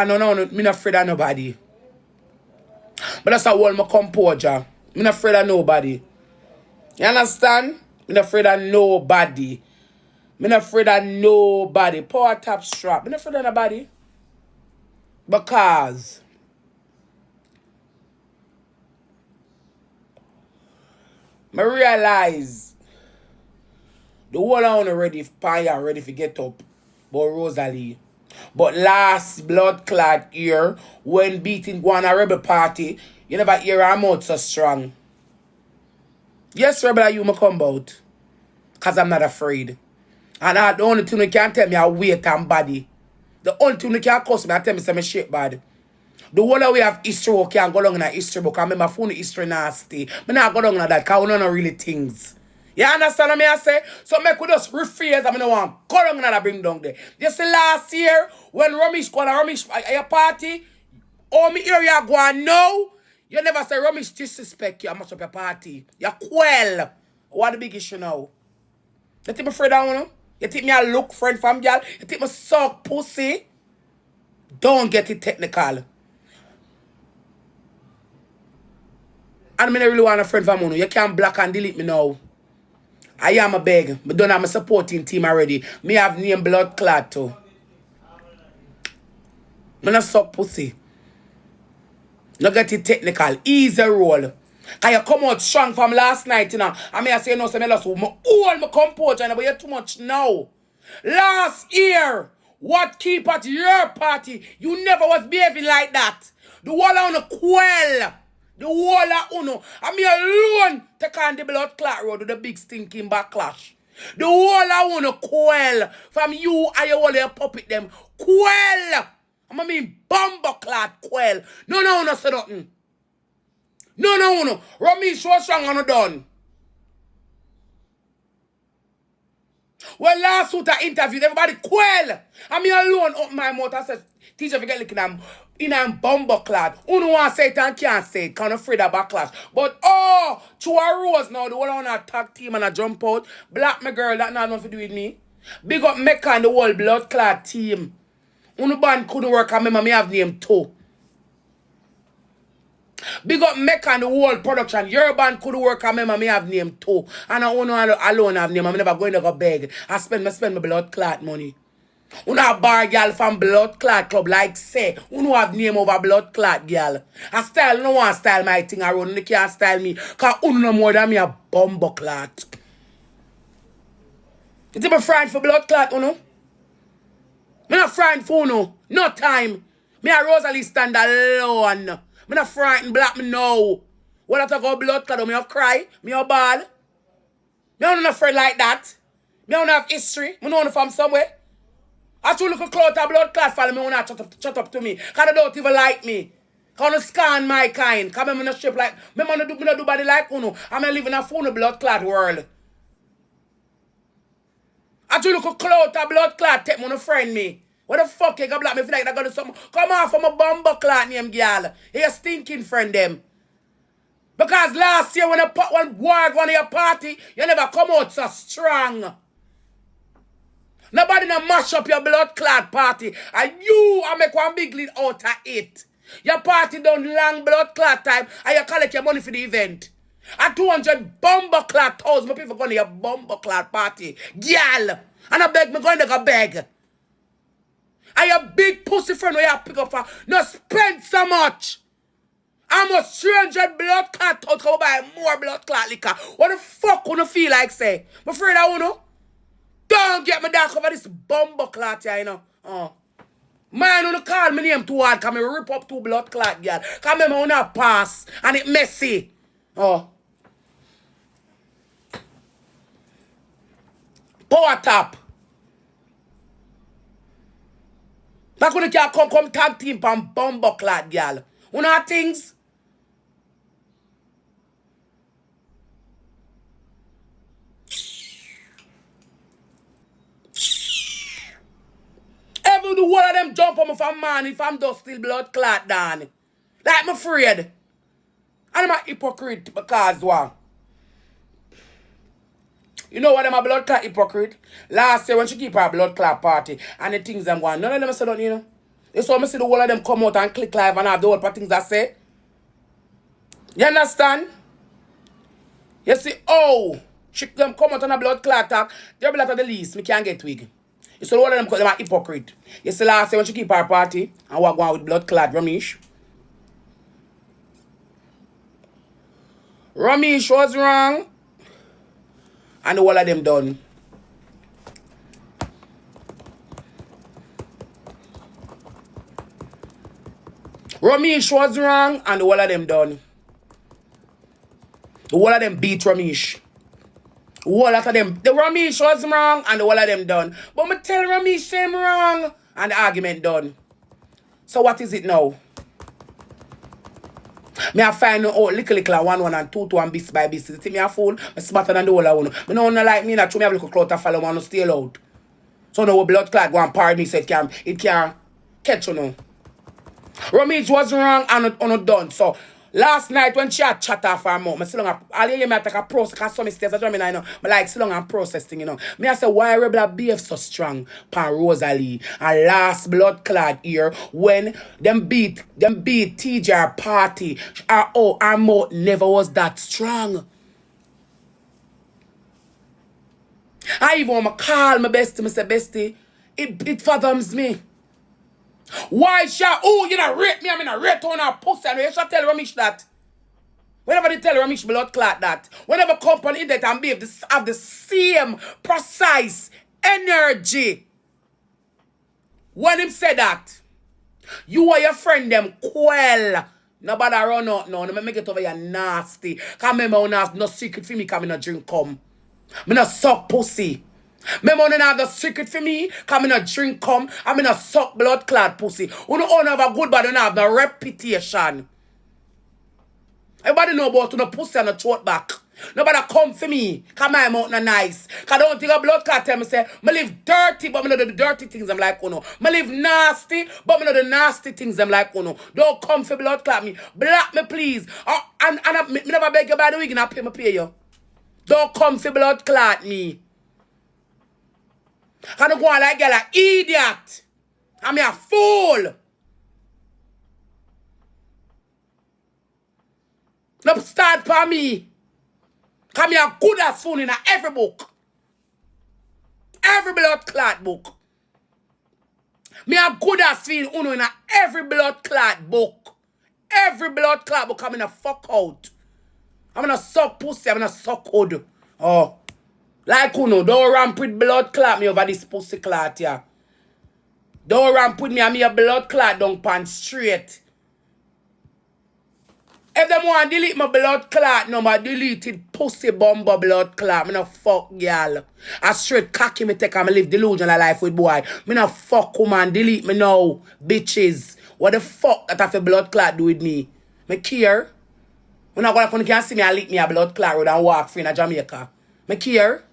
Because no, me not afraid of nobody. But that's how hold my composure. Me not afraid of nobody. You understand? Me not afraid of nobody. Me not afraid of nobody. Power top strap. Me not afraid of nobody. Because I realize the whole on ready if Paya ready to get up. But Rosealee. But last blood clot year, when beating one a rebel party, you never hear her mouth so strong. Yes, rebel, you may come out. Because I'm not afraid. And the only thing you can tell me is weight and body. The only thing you can cause me, I tell me some shit bad. The whole way of history book can go down in a history book. I remember phone history nasty. I not go down in that because we don't know really things. You understand what I say? So make we just rephrase. I don't want go down in that bring down there. You see last year when Ramesh go on a party, all me area go on now, you never say Ramesh disrespect you. I mash up your party. You quell. What the big issue now? You think me afraid of you? You think me a look friend from girl? You think me suck pussy? Don't get it technical. And I don't really want a friend from you. You can't block and delete me now. I am a beg. I don't have a supporting team already. Me have name blood clot too. I not suck pussy. No get it technical. Easy roll. Can you come out strong from last night, you know? I mean, I say no, so I lost all my composure, but you're too much now. Last year, what keep at your party? You never was behaving like that. The wall on the quell. The whole of Uno. And me alone take on the blood clot road with the big stinking backlash. The whole of Uno quell. From you and your whole puppet them. Quell. I mean bomber clot quell. No, Uno say nothing. No, Uno. Ramesh was strong on the done. Well, last week I interviewed everybody quell. And me alone up my mouth. I said, teacher, if you get looking at in a bomber clad. Who don't want to say it and can't say it. Can't afraid of backlash. But to a rose now, the one on a tag team and a jump out. Black my girl, that not nothing to do with me. Big up Meca and the whole blood clad team. Unu band couldn't work, I remember me have name too. Big up Meca and the whole production. Your band couldn't work, I remember me have name too. And I only alone have name. I'm never going to go beg. I spend my blood clot money. Uno have bar girl from blood clot club like say. Uno have name over blood clot girl. I style no one style my thing around. They can't style me. Cause uno no more than me a bumbo clot. You think I'm frightened for blood clot, uno? Me not frightened for uno. No time. Me a Rosealee stand alone. Me not frightened black me no. When I talk about blood clot, me a cry. Me a ball. Me don't have a friend like that. Me don't have history. Me know from somewhere. I should look a clout of blood class follow me when I shut up to me. Because they don't even like me. Because they scan my kind. Because I'm not shape like... Me not do body like uno. I'm live in a phone blood clot world. I should look a clout of blood clot take me to friend me. What the fuck you got black me feel like they're going to some... Come on from a bomber clot name girl. You stinking friend them. Because last year when one war go on your party, you never come out so strong. Nobody na mash up your blood clot party. And you are make one big lead out of it. Your party done long blood clot time and you collect your money for the event. At 200 bomber clot thousand people going to your bomber clot party. Girl. And I beg me going to go beg. And your big pussy friend where you pick up for no spend so much. How much 300 blood clot out come buy more blood clot liquor. What the fuck wanna feel like say? I'm afraid I wanna. Don't get me down over this bumbo clot here, you know. Man, wanna call me name too hard, cause me rip up two blood clot, girl. Cause me wanna pass, and it messy. Power tap. That's when you can come tag team from bumbo clot, girl. You know things? Every the one of them jump on me from man if I'm just still blood clot down. Like I'm afraid. And I'm a hypocrite because what? You know what I'm a blood clot hypocrite? Last year when she keep her blood clot party and the things I'm going, none of them said nothing, you know. That's why I see the whole of them come out and click live and have the whole things I say. You understand? You see, oh, them come out on a blood clot talk. They're blood at the least. Me can't get wig. You see, one of them because they're hypocrite. You see, last year when she keep her party and walk on with blood clot Ramesh. Ramesh was wrong. And the whole of them done. Ramesh was wrong and the whole of them done. The whole of them beat Ramesh. The whole of them. The Ramesh was wrong and the whole of them done. But me tell Ramesh same wrong and the argument done. So what is it now? Me a find out little 1 and 2 and bis by bis. You think me a fool? Me smarter than the whole of one. Me no like me that. Me have a little clout to follow and stay out. So now blood clot go and pardon me say it can catch you now. Ramesh was wrong and done. So last night when she had chat off her mouth, I still I'll hear me take a process because some mistakes I know. But like still and processing, you know. Me I say why Rebel behave so strong pan Rosealee and last blood clot here when them beat TJ party. Our mouth never was that strong. I even want to call my bestie, I say bestie, it fathoms me. Why shall you not rate me? I'm in a rate on a pussy and you shall tell Ramesh that. Whenever they tell Ramesh blood clot that, whenever company that and behave have the same precise energy. When him say that, you or your friend them quell. Nobody run out now. No make it over your nasty. Cause remember when no secret for me come in a drink come. Me no suck pussy. Remember when have the secret for me? Come in a drink come. I'm in a suck blood clot pussy. You don't have a good body, you don't have no reputation. Everybody know about no pussy and a throat back. Nobody come for me. Come my mouth no nice. Cause I don't think a blood clot tell me say, me live dirty, but me know the dirty things I'm like, me live nasty, but me know the nasty things I'm like, Don't come for blood clot me. Block me please. And me never beg you by the week and I pay you. Don't come for blood clot me. I don't go on like an idiot. I'm a fool. No start for me. Come here good as fool in every book. Every blood clot book. Me a good as fool in every blood clot book. Every blood clot book I'm in a fuck out. I'm in a suck pussy, I'm in a suck hood. Oh. Like don't ramp with blood clot me over this pussy clot, yeah. Don't ramp with me and me a blood clot down pan straight. If them want to delete my blood clot, no, my deleted pussy bumper blood clot. Me no fuck y'all. I straight cocky me take and me live delusional life with boy. Me no fuck woman, delete me now, bitches. What the fuck that have a blood clot do with me? Me care. When I go up can see me and lick me a blood clot road and walk free in Jamaica. Me care.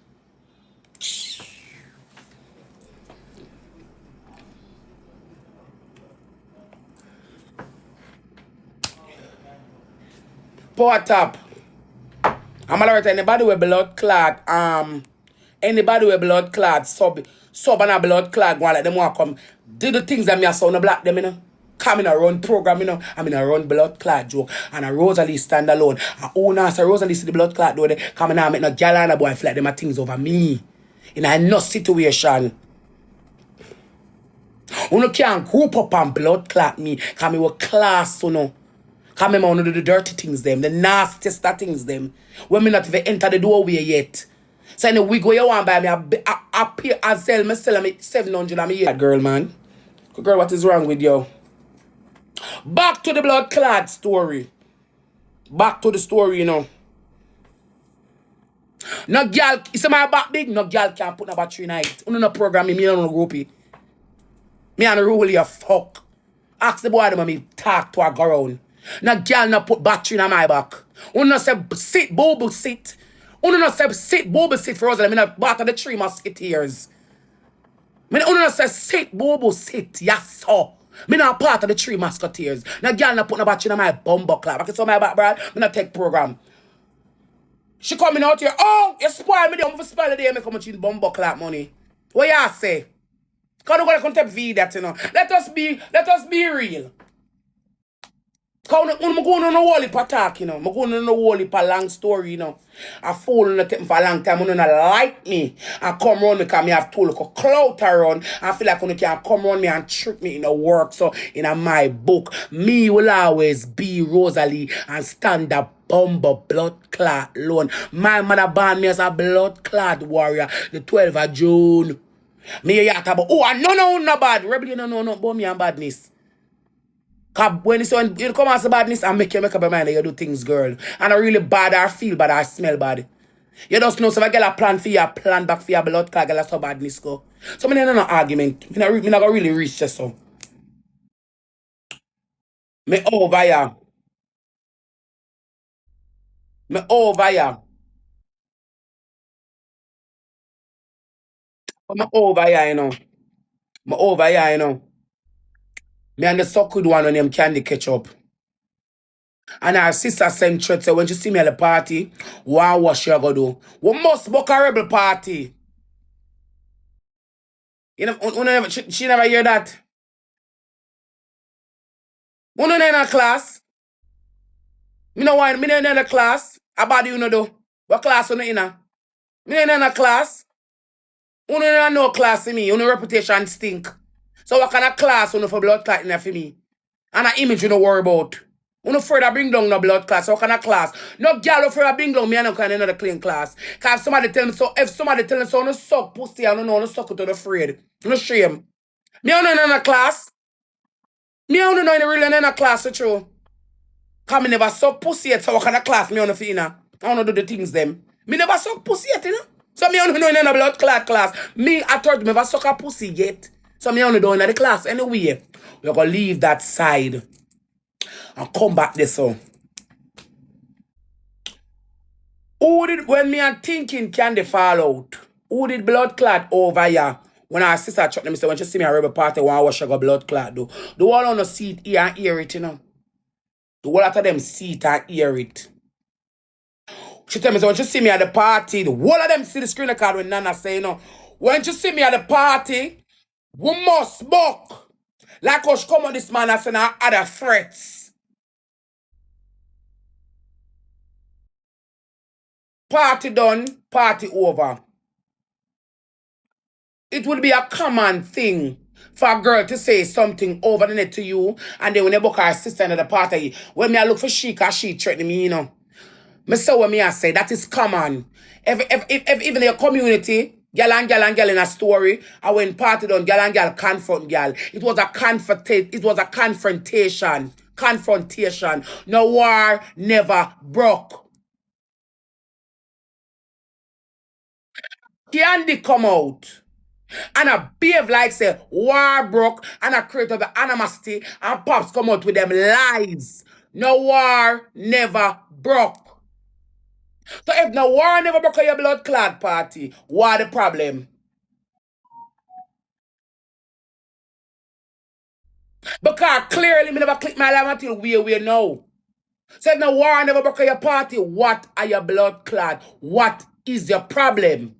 Power top. I'm alright. Anybody with blood clot, anybody with blood clot, sub and a blood clot, go and let them want come. Do the things that me a sound black them, you know. Come in a run program, you know. I'm in a run blood clot joke. And a Rosealee stand alone. And oh no, so Rosealee see the blood clot do they come in and make no gal and a boy feel like them a things over me. In a no situation. You can't group up and blood clot me. Cause me with class, you know. Cause me want to do the dirty things them. The nastiest things them. When me not even enter the doorway yet. So in the week where you want buy me, I pay I sell me 700 a year. Girl, man. Girl, what is wrong with you? Back to the blood clot story. Back to the story, you know. No girl, you see my back big? No girl can put no battery in it. You no program me, me no groupie. Me and really a fuck. Ask the boy them me talk to a go around. No girl no put battery in my back. You no say sit, booble sit. You no say sit, booble sit for us. I mean a part of the 3 musketeers. Me no say sit, booble sit. Yes, sir. Me not part of the 3 musketeers. No girl no put no battery in my bumbo clap. I can saw my back, bro. Me not take program. She coming out here. Oh, you spoil me. I'm for spoil the day. Me come in bumbo clap money. What y'all say? Because we're going to take that, you know. Let us be real. Because I'm going on a whole heap of talk, you know. I'm going on a whole heap of long story, you know. I fall on the tip for a long time. You don't like me. I come around me because I have told a clout around. I feel like you can come around me and trick me in the work. So in my book, me will always be Rosealee and stand up bumble blood clot loan. My mother born me as a blood clot warrior. The 12th of June. Me you talk about, oh, I no bad. Rebel, you know about me and badness. Cause when you come as a badness and make up your mind that you do things, girl. And I really bad or feel bad or smell bad. You just know so if I get a plan for you, a plan back for your blood clot, get so badness go. So I no argument. Me not gonna really reach this so. Me over here. Me over here. Me over here, you know. Me over here, you know. Me and the suck with one on them candy ketchup. And our sister sent threat say when she see me at the party, what she gonna do? We must book a rebel party. You know, she never hear that. You know in a class. Me no want me in a class. About you know do. What class you in a? Me in a class. You know no class in me. You know reputation stink. So what kind of class you know for blood clot in for me? And an image you no worry about. You no further bring down no blood class. So what kind of class? No girl you further bring down me and no kind of another clean class. Cause somebody tell me so if somebody tell me so no suck pussy I don't know no suck it to the afraid. No shame. Me don't know in a class. Me don't know in a really in a class so true. Cause me never suck pussy yet, so what kind of class me on the fina? I wanna do the things them. Me never suck pussy yet, you know? So me only know in a blood clot class. Me, I thought me never suck a pussy yet. So me only do in the class. Anyway, we're gonna leave that side and come back this so. Who did, when me and thinking can they fall out? Who did blood clot over here? When our sister chuck me say when she see me a rebel party, one wash her go blood clot do. The whole on the seat here and hear it, you know. The whole of them see it and hear it. She tell me, so when she see me at the party, the whole of them see the screen card when Nana say, you know, when she see me at the party, we must buck. Like how she come on this man and say, now other threats. Party done, party over. It would be a common thing for a girl to say something over the net to you, and then when they book her sister at the party, when me I look for she, cause she threatening me, you know. Me say what me I say, that is common. If even in your community, girl in a story, and when party done, girl confront girl. It was a confrontation. Confrontation. No war never broke. Candy come out. And a behave like say war broke and a create of the animosity and pops come out with them lies. No war never broke. So if no war never broke your blood clot party, what the problem? Because clearly me never click my alarm until we know. So if no war never broke your party, what are your blood clot? What is your problem?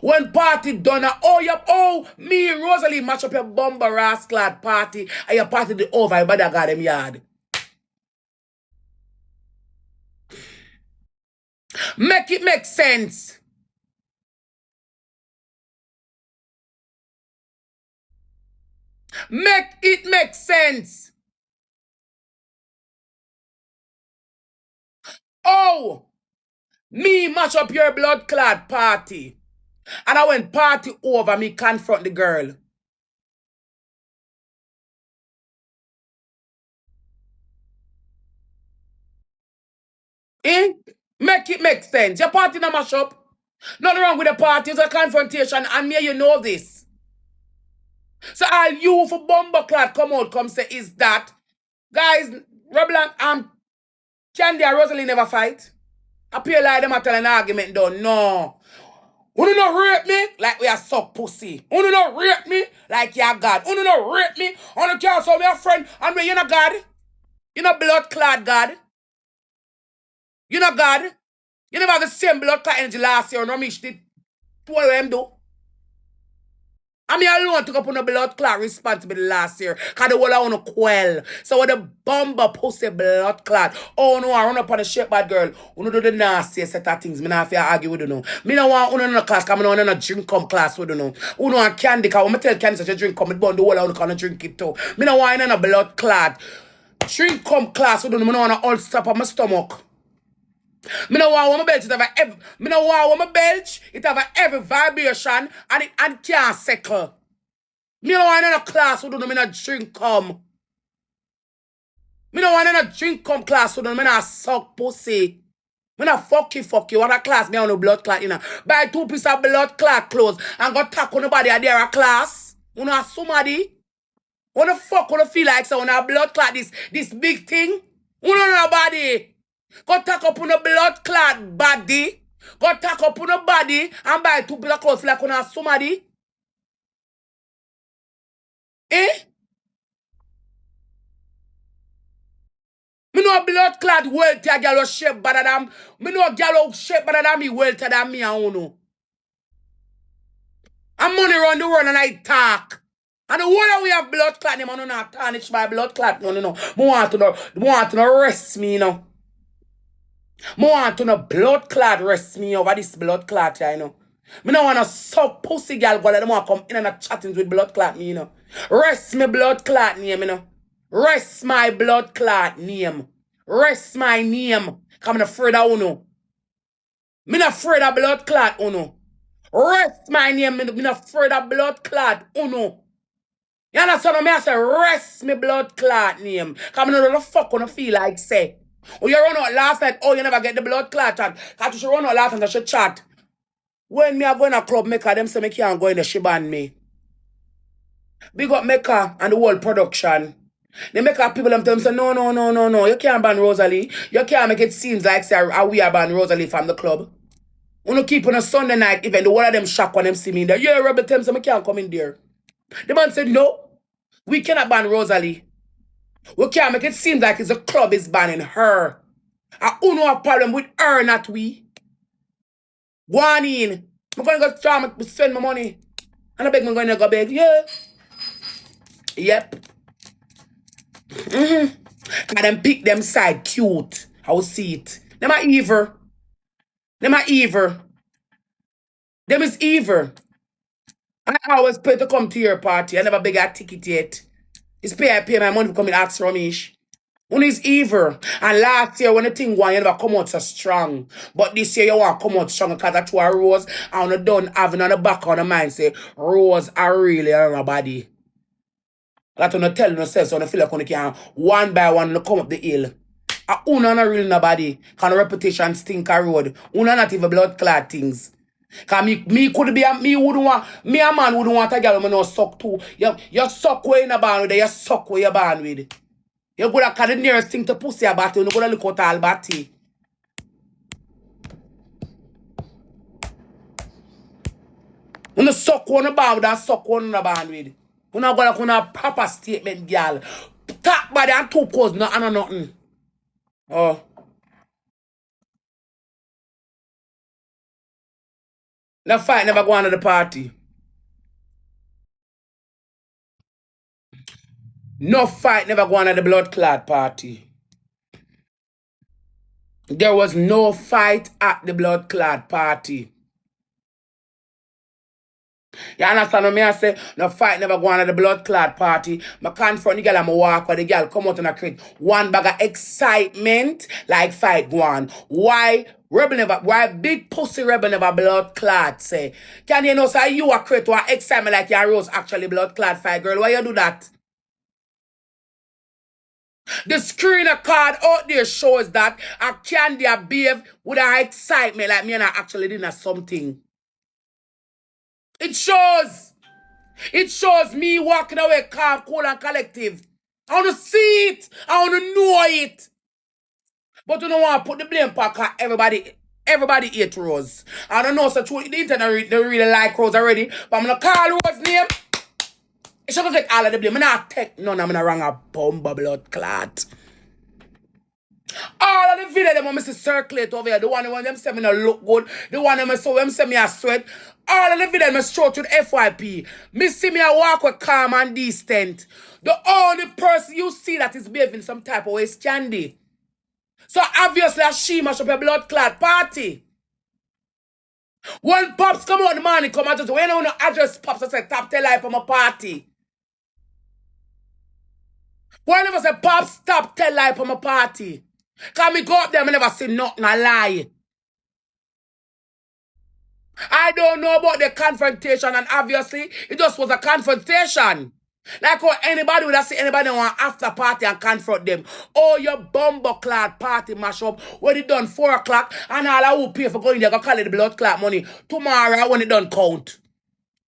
When party done, me, Rosealee, match up your bumper rascal party, and your party the over, but I got them yard. Make it make sense. Make it make sense. Oh, me match up your blood clot party. And I went party over, me confront the girl. Eh? Make it make sense. Your party no mash up. Nothing wrong with the party. It's a confrontation. And me, you know this. So all you for Bumbleclad come out, come say, is that, guys, Roblan Candy and Rosealee never fight. Appear like them a tell an argument done. No. You not rape me like we are suck pussy. You not rape me like you are God. You not rape me on the couch of your friend and we you not God. You not blood clad God. You not God. You never have the same blood clot energy last year and Ramesh did. What do them do? I mean, alone took up on the blood clot responsibility last year. Because the whole I want to quell. So when the bomber pussy blood clot. Oh no, I run up on the shape bad girl. You do the nastiest set of things. Me not have to argue with you no. Me no want you in the class because I don't want to drink come class with you no. You know candy because when I tell candy such a drink come, it burn the whole I want to drink it too. Me no want in a blood clot. Drink come class with you no. Me no want to all stop on my stomach. Me no want my belch, it have every, me no want my belch, it have every vibration and it can't settle. Me no want in a class who do no me not drink come. Me no want in a drink come class who do no me not suck pussy. Me not fuck you. What a class me on no blood clot, you know. Buy 2 pieces of blood clot clothes and go tackle nobody at there a class. You know somebody. What the fuck wanna feel like so when a blood clot this big thing? You know nobody. Go tack up on the blood clot body. Go tack up on the body and buy 2 pieces of clothes like on somebody. Eh? Me know a blood clot wealthy a girl shape better than me know a girl shape better than me wealthier than me and uno. And money run the world and I talk. And the whole we have blood clot them and not tarnished by blood clot no. Me want to rest me, you know. Me want to know blood clot rest me over this blood clot, you know. Me no want to suck pussy girl go let them want come in and chatting with blood clot me, you know. Rest me blood clot name, you know. Rest my blood clot name. Rest my name. Cause I'm not afraid of uno. Me not afraid of blood clot uno. Rest my name. Me not afraid of blood clot uno. You understand what I say? Rest me blood clot name. Cause I know the fuck wanna feel like say. Oh, you run out last night. Oh, you never get the blood clot chat. Cause you should run out last night and should chat. When me a go in a club Meca, them say me can't go in the she ban me. Big up Meca and the whole production. They make up people them tell them say no. You can't ban Rosealee. You can't make it seem like say we are ban Rosealee from the club. We no keep on a Sunday night event. The one of them shock when them see me there. Yeah, rebel tell them say me can't come in there. The man said no. We cannot ban Rosealee. We can't make it seem like it's a club is banning her. And who know a problem with her, not we. Go on in. I'm going to go try to spend my money. And I beg me going to go beg. Yeah. Yep. And them pick them side cute. I will see it. Them are evil. Them are evil. Them is evil. I always pay to come to your party. I never beg a ticket yet. It's pay my money to come and ask Ramesh. One is evil. And last year when the thing won, you never come out so strong. But this year you want to come out strong because that's why Rose and you done having on the back of the mind say Rose are really on my body. That you tell yourself so you feel like you can one by one you come up the hill. And una not really nobody. Because the reputation stink a road. Una not even blood clot things. Cause me could be me wouldn't want me a man wouldn't want a girl who no suck too. You suck where in a band with you suck where you band with. You go to the nearest thing to pussy about you go to look out all batty. You suck one band with and suck one band with. You not gonna come a proper statement, girl. Talk body and 2 pose, no and nothing. Oh. No fight never go on to the party. No fight never go on to the blood clot party. There was no fight at the blood clot party. You understand what I say? No fight never go on at the blood clot party. I confront the girl and I walk where the girl come out and I create one bag of excitement like fight go on. Why big pussy rebel never blood clot say? Can you know say you are create one excitement like your Rose actually blood clot fight girl? Why you do that? The screen card out there shows that a candy a behave with a excitement like me and I actually did something. It shows. It shows me walking away calm, cool and collective. I want to see it. I want to know it. But you don't want to put the blame back on everybody hate Rose. I don't know, so true, the internet they really like Rose already. But I'm going to call Rose name. It should take all of the blame. I'm not take none. I'm going to rang a bomb blood clot. All of the video them want me to circulate over here. The one when them say me no look good. The one them say me a sweat. All of the video me show to the FYP. Me see me a walk with calm and decent. The only person you see that is behaving some type of way is Candy. So obviously she must have a blood clot party. When Pops come out the morning, come out just when I want to address Pops, I say top tell life from a party. Whenever say Pops stop tell life from a party. Cause me go up there, I never say nothing, I lie. I don't know about the confrontation, and obviously it just was a confrontation. Like how anybody would have seen anybody want after party and confront them. Oh, your bumbo clot party mash up when it done 4 o'clock and all I will pay for going there go call it the blood clot money tomorrow when it done count.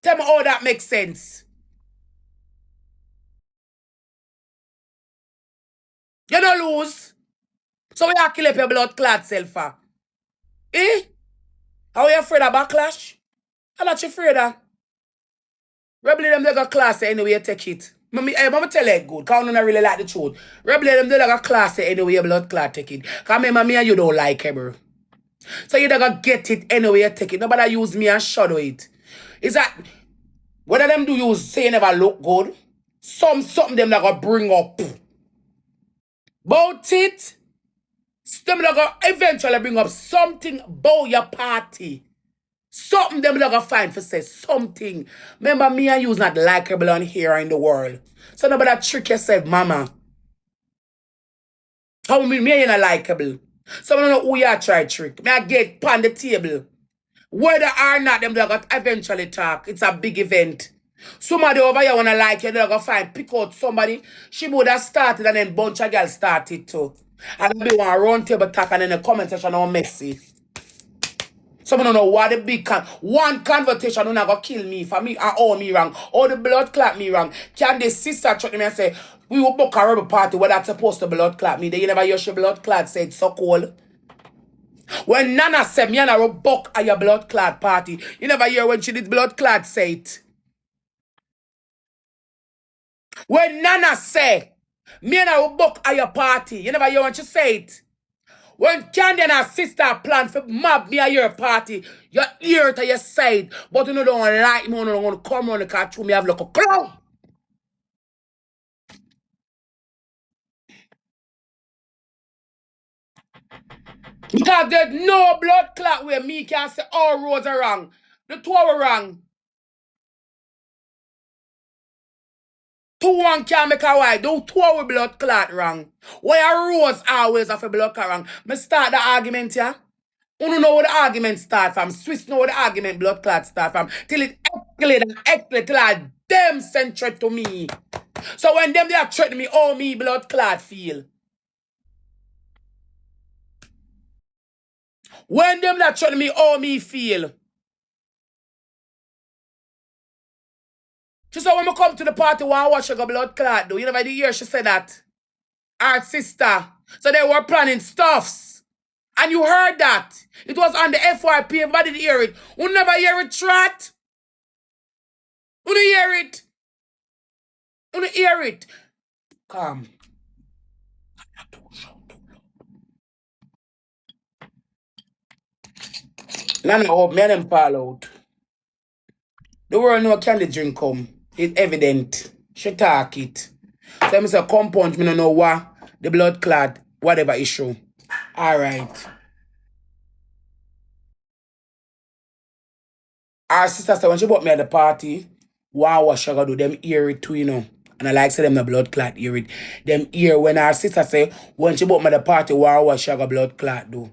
Tell me how that makes sense. You don't lose. So we are kill up your blood clot self. Eh? Are you afraid of backlash? I'm not afraid of. Rebel them they got class anyway you take it. Mama tell it good, cause I don't really like the truth. Rebel them they got class anyway your blood clot take it. Cause remember me and you don't like it, bro. So you don't get it anyway you take it. Nobody use me and shadow it. Is that whether them do use say you never look good? Something them that gonna bring up. About it. Them that gonna eventually bring up something about your party. Something them gonna find for say something. Remember me and you's not likable on here in the world. So nobody trick yourself, mama. How me and you not likable. So I don't know who you try trick. Me I get on the table. Whether or not them gonna eventually talk. It's a big event. Somebody over here wanna like you, they're gonna find pick out somebody. She would have started and then bunch of girls started too. And be one round table talk and then the comment section all messy. Someone don't know what the big one conversation don't gonna kill me for me and all me wrong. All the blood clot me wrong. Can the sister check me and say, we will book a rebel party where that's supposed to blood clot me. They never hear your blood clot said so cold. When Nana said me and I will book at your blood clot party, you never hear when she did blood clot say it. When Nana said me and I will book at your party, you never hear when she say it. When Candy and her sister plan for mob me at your party, you ear to your side, but you don't like me, you don't want to come on the car to me have like a clown. Because there's no blood clot where me can say all roads are wrong. The two are wrong. 2-1 can't make a white. The two are blood clot wrong. Why are roads always have a blood clot wrong? Me start the argument here. You don't know where the argument start from. Swiss know where the argument blood clot start from. Till it escalate and escalate till I them send threat to me. So when them they are threatening me, oh me blood clot feel. When them that threatening me, oh me feel. She said when we come to the party, one watch her blood clot do. You never did hear she said that. Our sister. So they were planning stuffs. And you heard that. It was on the FYP. Everybody did hear it. You never hear it, Trat. You don't hear it. You don't hear it. Calm. Nana hope me and them fall out. The world know can the drink come. It's evident. She talk it. So I say come punch me no know what. The blood clot. Whatever issue. Alright. Our sister said when she brought me at the party, wow, what she gonna do, them hear it too, you know. And I like say them the blood clot hear it. Them hear when our sister say when she brought me at the party, wow, what she gonna blood clot do.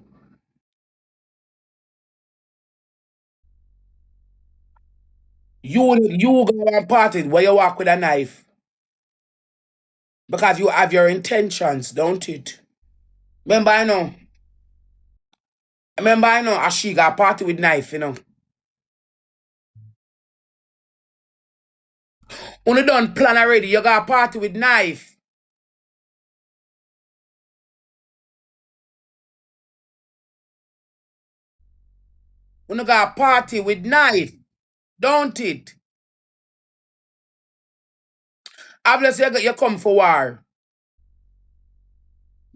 You go and party where you walk with a knife. Because you have your intentions, don't it? Remember I know. Remember I know as she got party with knife, you know. When you done plan already, you got party with knife. When you got party with knife, don't it? Obviously you come for war.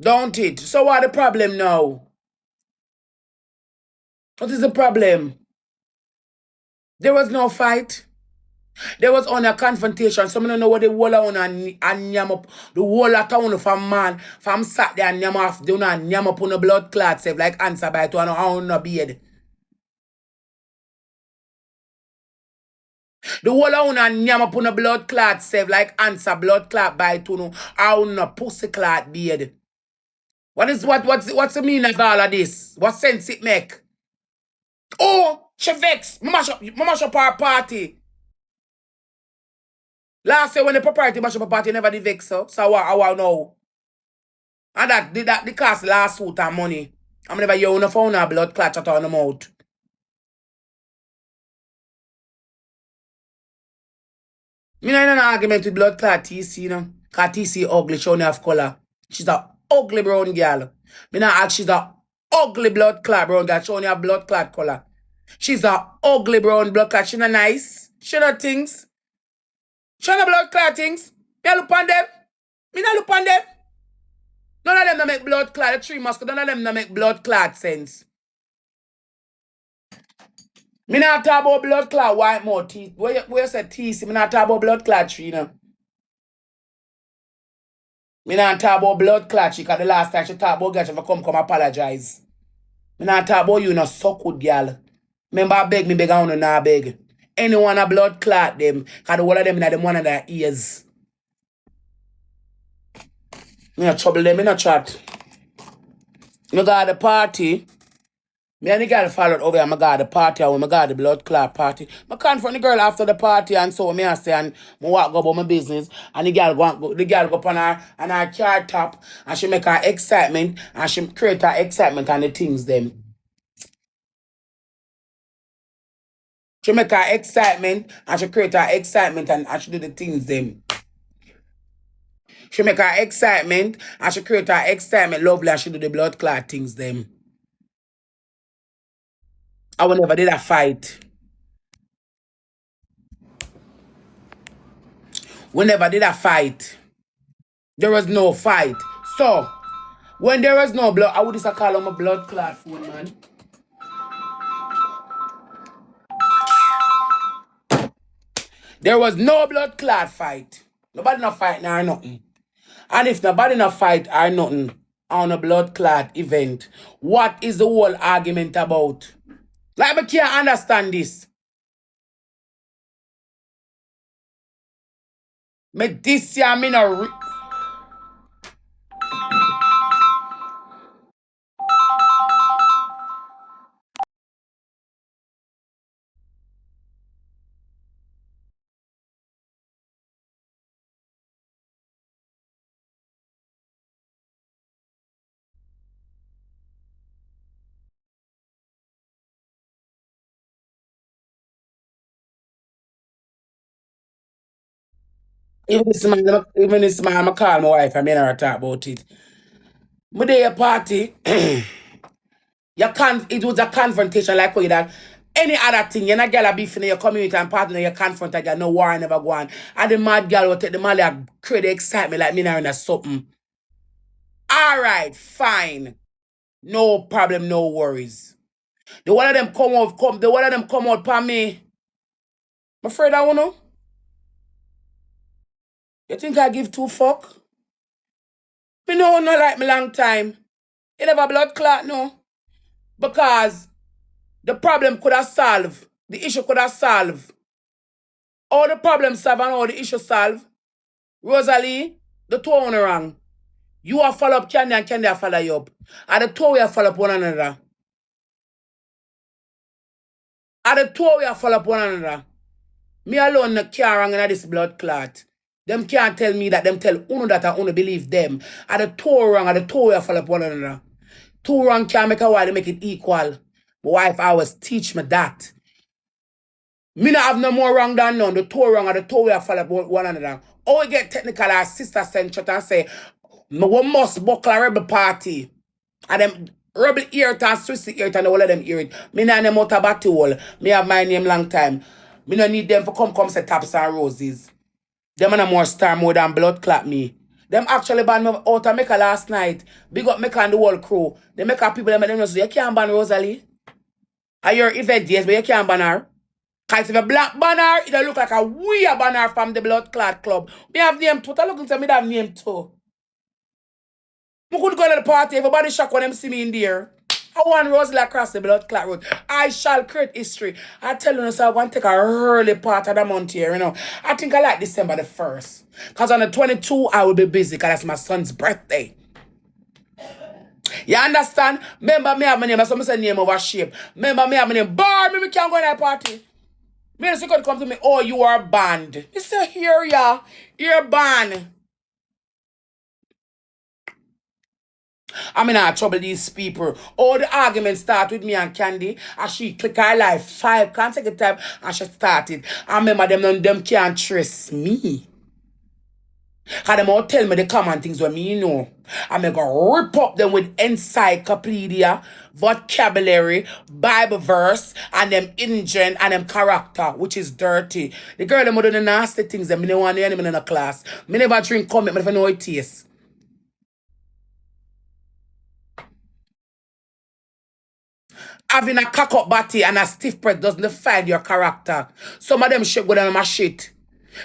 Don't it? So what the problem now? What is the problem? There was no fight. There was only a confrontation. Some don't know what the whole on and yam up. The whole of town from man. From sat there and yam off. They don't yam up on the blood clot save like answer by to and on no beard. The whole of and yam up on the blood clot save like answer blood clot by to no on no pussy clot beard. What's the meaning of all of this? What sense it make? Oh, she vex. Mash up our party. Last year when the property mash up a party, never did vex so. So I know. And that the cost last suit and money. I'm never hear on the phone or blood clot out on the mouth. Me not in an argument with blood clot TC, you know. Cause TC ugly, she only have color. She's a ugly brown girl. Me not ask she's a ugly blood clot brown girl. She only have blood clot color. She's a ugly brown blood clot. She not nice. She not things. She not blood clot things. Me look on them. Me not look on them. None of them don't make blood clot. The three muscle, none of them don't make blood clot sense. Me not talk about blood clot white more teeth. Where you say teeth? Me not talk about blood clot tree, you know. Me not talk about blood clot tree, because the last time she talk about girl, she come apologize. Me not talk about you, no suck good girl. Remember I beg, I want to not beg. Anyone a blood clot them, because the whole of them in them one of their ears. Me not trouble them, me not chat. Me got the party. Me and the girl followed over and I got the party and when I got the blood clot party. I confront the girl after the party and so me I say and I walk go about my business and the girl go up on her car top and she make her excitement and she create her excitement and the things them. She make her excitement and she create her excitement and she do the things them. She make her excitement and she create her excitement lovely and she do the blood clot things them. I will never did a fight. We never did a fight. There was no fight. So, when there was no blood, I would just call him a blood clot phone, man. There was no blood clot fight. Nobody no fight or nothing. And if nobody no fight or nothing on a blood clot event, what is the whole argument about? Like, I can't understand this. Me this year, me no... Even this man, I call my wife and me and her talk about it. Me day a party, it was a confrontation like what you that. Any other thing, you're not girl beef in your community and partner, you confront a girl, no war never go on. And the mad girl will take the man like create the excitement like me and her something. Alright, fine. No problem, no worries. The one of them come out for me. I'm afraid I wanna. You think I give two fuck? Me no like me long time. You never blood clot, no. Because the problem could have solved. The issue could have solved. All the problems solved and all the issue solved. Rosealee, the two on wrong. You are follow up Candy and Candy are follow you up. And the two we are follow up one another. And the two we are follow up one another. Me alone no care wrong in this blood clot. Them can't tell me that them tell Uno that I only believe them. And the two wrong and the two we are follow up one another. Two wrong can't make a while to make it equal. My wife always teach me that. Me not have no more wrong than none. The two wrong and the two we are follow up one another. Oh, we get technical, our sister send shot and say, we must buckle a rebel party. And them rebel ear it and Swiss ear it and all of them ear it. Me not them out of battle. Me have my name long time. Me no need them for come say taps and roses. Them are no more star more than blood clot me. Them actually ban me out of Meca last night. Big up Meca and the whole crew. The Meca people, them know, so you can't ban Rosealee. Are your event, yes, but you can't ban her. Because if a black banner, it look like a weird banner from the Blood Clot Club. Me have name too. I look into me have name too. I could go to the party, everybody shock when them see me in there. I want Rosealee across the Blood Clot Road. I shall create history. I tell you, so I'm going to take a early part of the month here, you know. I think I like December the 1st. Because on the 22nd, I will be busy because that's my son's birthday. You understand? Remember me have my name, so I say name over shape. Remember me have my name, bar me can't go in that party. Me just could come to me, oh, you are banned. You say, here, yeah, you're banned. I'm in trouble these people. All the arguments start with me and Candy. And she click her life 5 consecutive times and she started. I remember them can't trace me. Because them all tell me the common things when me know. I'm going to rip up them with encyclopedia, vocabulary, Bible verse, and them engine and them character, which is dirty. The girl them do the nasty things that me don't want the enemy in the class. Me never drink comic, but if I know it tastes. Having a cock up body and a stiff breast doesn't define your character. Some of them shit go down my shit.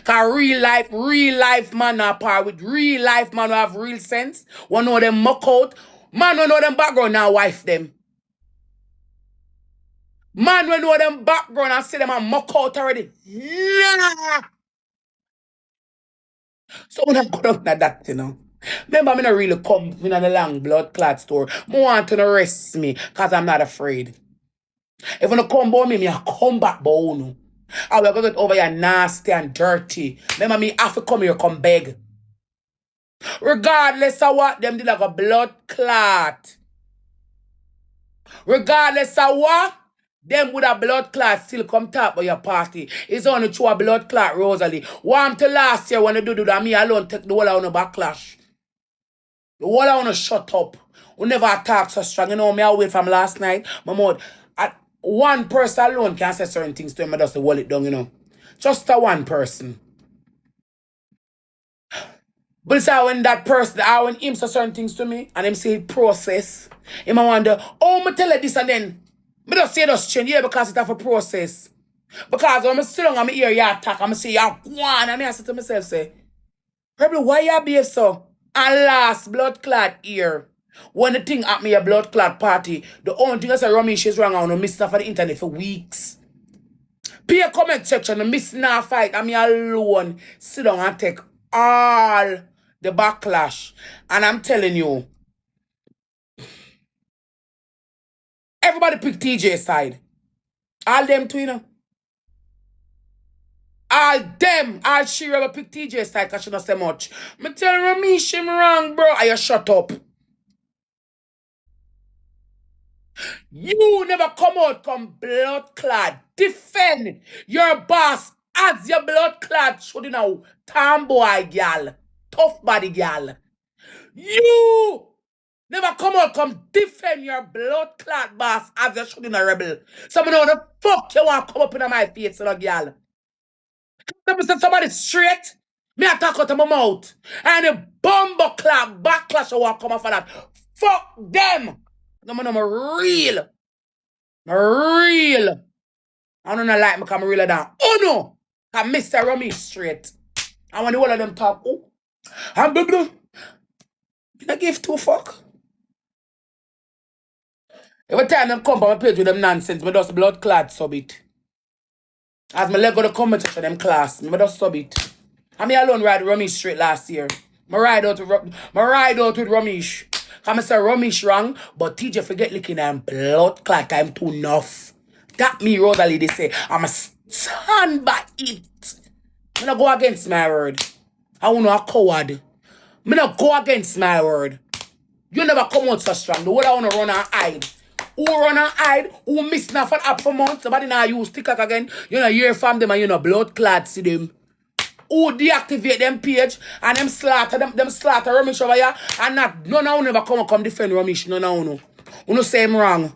Cause real life man are par with real life man who have real sense. One know them muck out. Man who know them background now wife them. Man who know them background and see them and muck out already. Nah. So when I go down to that, you know. Remember, me not really come in the long blood clot store. I want to arrest me because I'm not afraid. If you don't come by me, I come back by you. I will go get over here nasty and dirty. Remember me have to come here, come beg. Regardless of what, them did like a blood clot. Regardless of what, them with a blood clot still come talk by your party. It's only true a blood clot, Rosealee. Warm to last year when you do that, me alone take the whole of the backlash. The whole I want to shut up. We never talk so strong. You know, me away from last night. My mouth. One person alone can say certain things to him. I just hold it down, you know. Just a one person. But it's how when that person, how when him say certain things to me, and him say process, him I wonder, oh, me tell you this and then. Me just say just change, yeah, because it's a process. Because when I sit down and I hear you attack, and I say, you go on, and I say to myself, say, probably why you behave so? And last blood clot here. When the thing at me a blood clot party, the only thing I say Ramesh is wrong, I want to miss stuff on the internet for weeks. Pay a comment section, the miss now fight, and me alone sit down and take all the backlash. And I'm telling you, everybody pick TJ's side. All them too, you know. All she ever pick TJ's side because she don't say much. Me tell Ramesh him wrong, bro. Are you shut up? You never come out come blood clad. Defend your boss as your blood clad should know. Tomboy gal. Tough body gal. You never come out come defend your blood clad boss as you should know rebel. Someone know the fuck you want to come up in my face, little gal. Somebody straight. Me attack out of my mouth. And the bumbo clap backlash I want to come off of that. Fuck them. No, I'm real. Real. I don't know like me come real down. Oh no! Cause Mr. Rummy straight. And when the whole of them talk, oh, I'm blah blah. You not give two fuck. Every time them come on my page with them nonsense, me just blood clad sub it. As my leg go to comment section them class, me just sub it. And me alone ride Rummy straight last year. I ride out with Ramesh. Cause I say Ramesh wrong, but TJ forget licking and blood clot I'm too enough. That me Rosealee they say I'm a stand by it. I'm not go against my word. I want a coward. I'm not go against my word. You never come out so strong. The whole I want to run and hide. Who run and hide? Who miss nothing up for months? Somebody now use TikTok again. You know hear from them and you know blood clot see them. Who deactivate them page and them slaughter Ramesh over here and not none of you never come defend Ramesh. None of you. You know say him wrong.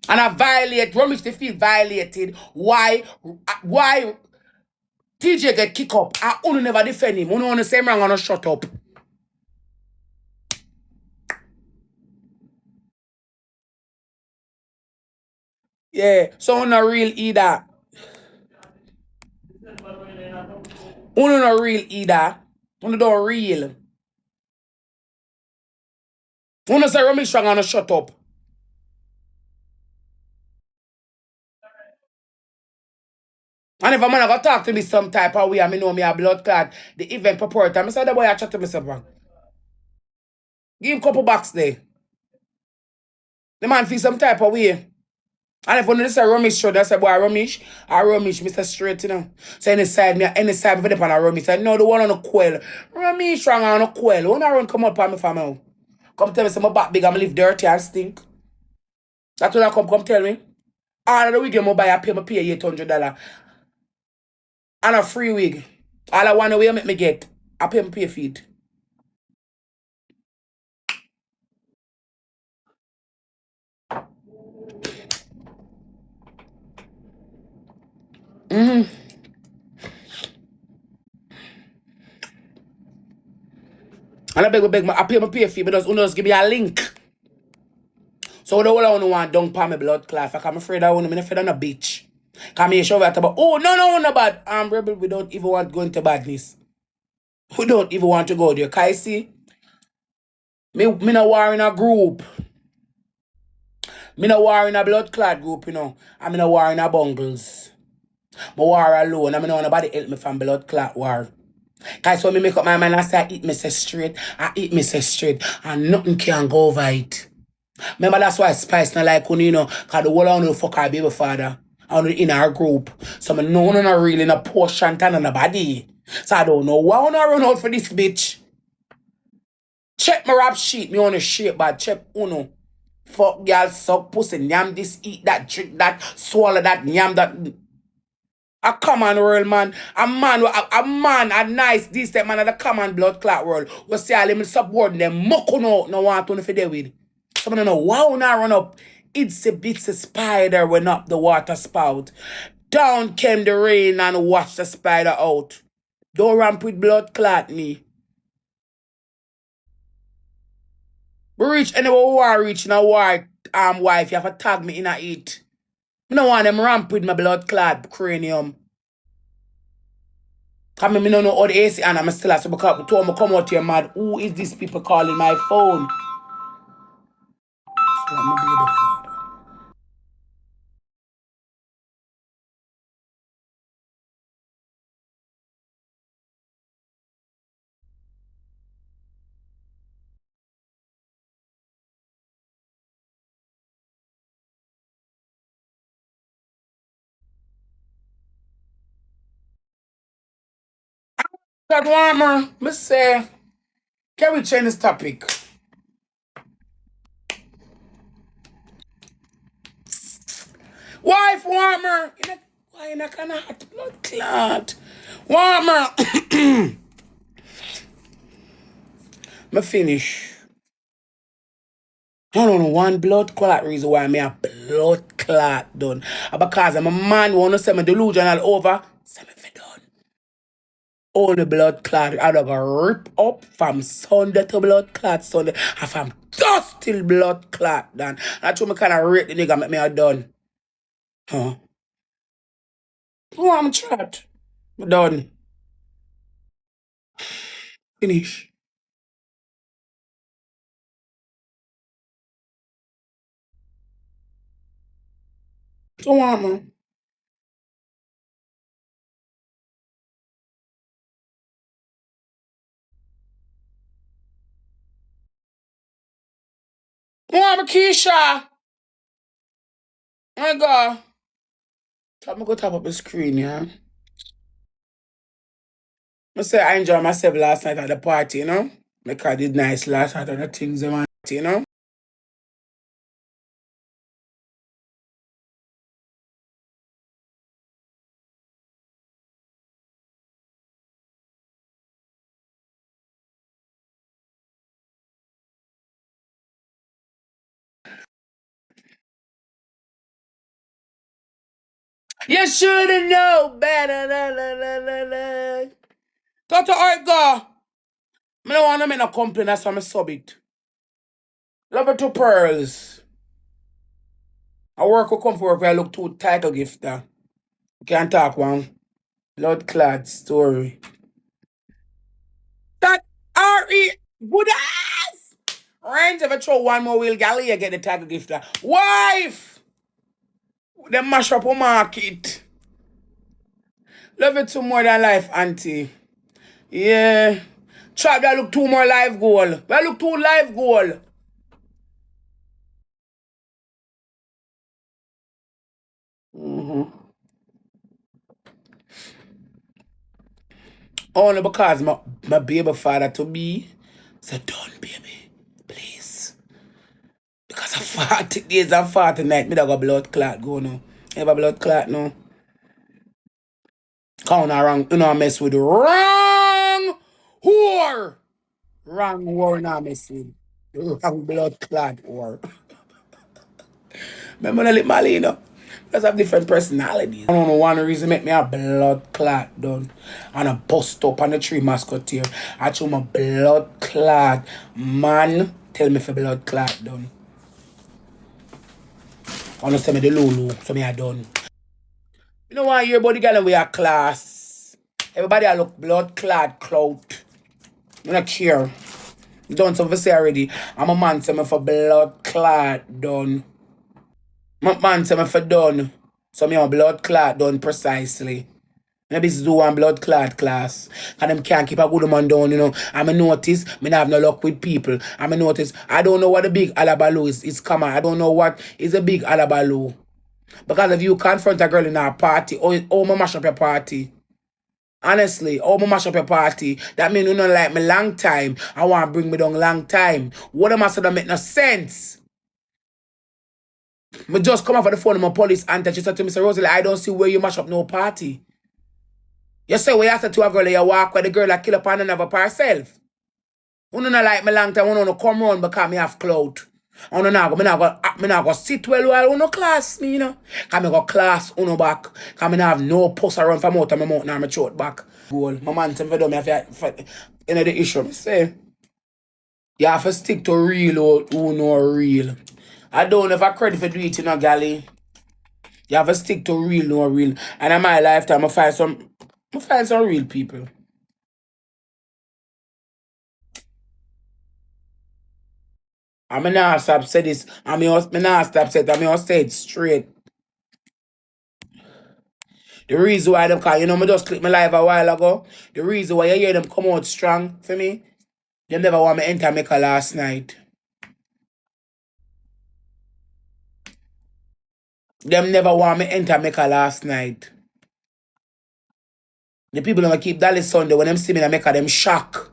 And I violate Ramesh they feel violated. Why TJ get kick up. I only never defend him. Only on the same wrong and shut up. Yeah, so on a real either. Uno not real either. Uno don't real. Uno say Romy strong and shut up. And if a man ever talk to me some type of way, I know me a blood clot, the event purport, I say the boy I chat to me something. Give him couple bucks there. The man feel some type of way. And if one of say Romish show, that's a boy Romish, I Romish, Mr. Straight, you know. So any side if they on a Romish, say no, the one on the quail. Romish strong on a quail. When I run come up on me for me. Come tell me some back big, I'm live dirty and stink. That's what I come tell me. All of the wig you buy, I pay $800. And a free wig. All I want to make me get. I pay feet. Mm-hmm. And I pay fee, but just give me a link. So the whole I want don't pay me blood clot. I'm afraid I want me afraid I'm a bitch. Come here, show that about no bad. Rebel, we don't even want to go into badness. We don't even want to go there. Cause you see, me no war in a group. Me no war in a blood clot group, you know. And me no war in a bungles. Me war alone. And me no nobody help me from blood clot war. Cause when me make up my mind, I say I eat me say straight. I eat me say straight. And nothing can go over it. Remember that's why Spice not like you know, cause the whole of the fuck our baby father. And in our group. So I know no really in a portion and a body. So I don't know why I wanna run out for this bitch. Check my rap sheet, me on the shape, but check uno. Fuck girl, suck pussy, yam this, eat that, drink that, swallow that, yam that. A common world, man. A nice, decent man of the common blood clot world. We see all them subordinate, them muck no want to for with. Someone don't know wow now run up. It's a bitsy spider went up the water spout. Down came the rain and washed the spider out. Don't ramp with blood clot me. We reach anywhere war reach in a war wife, you have to tag me in a it. I don't want them ramp with my blood clot cranium. Cause me no know how the AC and I'm still at so because told me come out here mad. Who is these people calling my phone? So I'm a baby father. God warmer, me say, can we change this topic? Wife warmer. Why in a kind of hot blood clot? Warmer. Me finish. I don't know one blood clot reason why me a blood clot done. Because I'm a man wanna say me delusional over. Say me fi done. All the blood clot I done go rip up from Sunday to blood clot Sunday. And from dust till blood clot done. That's why me kinda rate the nigga make me a done. Huh? Oh, I'm chat. Me done. Finish. So on, man. Oh, Keisha. My God. Tell me go tap up the screen, yeah. I say I enjoyed myself last night at the party, you know? Like I did nice last night and the things, you know? You should've known better. La, la, la, la, la. Toto Orga. I don't want to make no complaint, that's why I sub it. Love it to pearls. I work with comfort work where I look to title gifter. Can't talk one. Blood clad story. That R.E. Good ass! Rent if I throw one more wheel galley, you get the title gifter. Wife! Them mash up a market. Love it too more than life, auntie. Yeah. Trap that look two more live goal. That look two live goal. Only because my baby father to be said, don't baby, please. Because of 40 days and 40 nights, me da got blood clot go now. You have a blood clot now? Count wrong, you know I mess with the wrong whore. Wrong whore now mess with. The wrong blood clot whore. Remember the little Mali, you know? Because have different personalities. I don't know one reason make me a blood clot done. And a bust up on the tree musketeer. I show my blood clot. Man, tell me for blood clot done. I want to send me the Lulu, so me I done. You know why your body girl we are class. Everybody I look blood clot clout. I don't care. Done something say already. I'm a man send me for blood clot done. My man say me for done. So me on blood clot done precisely. Maybe it's do one blood clot class. And them can't keep a good man down, you know. I'm a notice, me not have no luck with people. I'm a notice, I don't know what the big alabaloo is come on. I don't know what is a big alabaloo. Because if you confront a girl in a party, oh my mash up your party. Honestly, oh my mash up your party. That mean you don't like me long time. I want to bring me down long time. What am I saying that make no sense? Me just come off of the phone with my police auntie. She said to me, Mr. Rosealee, I don't see where you mash up no party. You say we asked to a girl, you walk with the girl that kill up on another by herself. You don't like me long time, you don't come round because me have clout. I don't know, me not go sit well while you no class me, you know. Because me go class you back. Because me not have no pus around from out of my mouth nor my throat back. Goal. My man tell me do me if you know the issue. Me say, you have to stick to real or who know real. I don't have a credit for doing it, you know, galley. You have to stick to real, no real. And in my lifetime, I find some real people. I'm not stop say this. I'm not stop say it. I'm say it straight. The reason why them call, you know, me just click my live a while ago. The reason why you hear them come out strong for me, them never want me enter Meca last night. Them never want me enter Meca last night. The people gonna keep Dallas Sunday when them see me in Meca, them shock.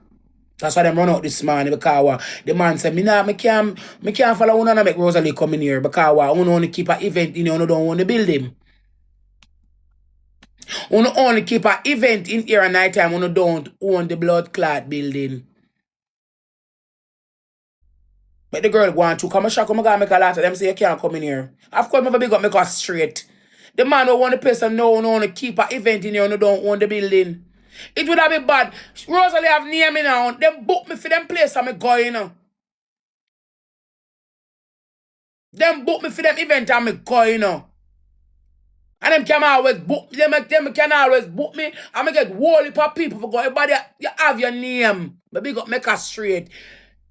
That's why them run out this morning because the man said, me can't follow one and make Rosealee come in here because I only keep an event in here, I don't want to build him. I only keep an event in here at night time, I don't own the blood clot building. But the girl go on to come and shock, I'm gonna make a lot of them say you can't come in here. Of course, I'm big up make us straight. The man who want the person no want to keep an event in here and don't own the building. It would have been bad. Rosealee have near me now. Them book me for them place I'm going, you know. Them book me for them event I'm going, you know. And them can always book them can always book me. I'm gonna get whole heap of people for go. Everybody you have your name. But big up make us straight.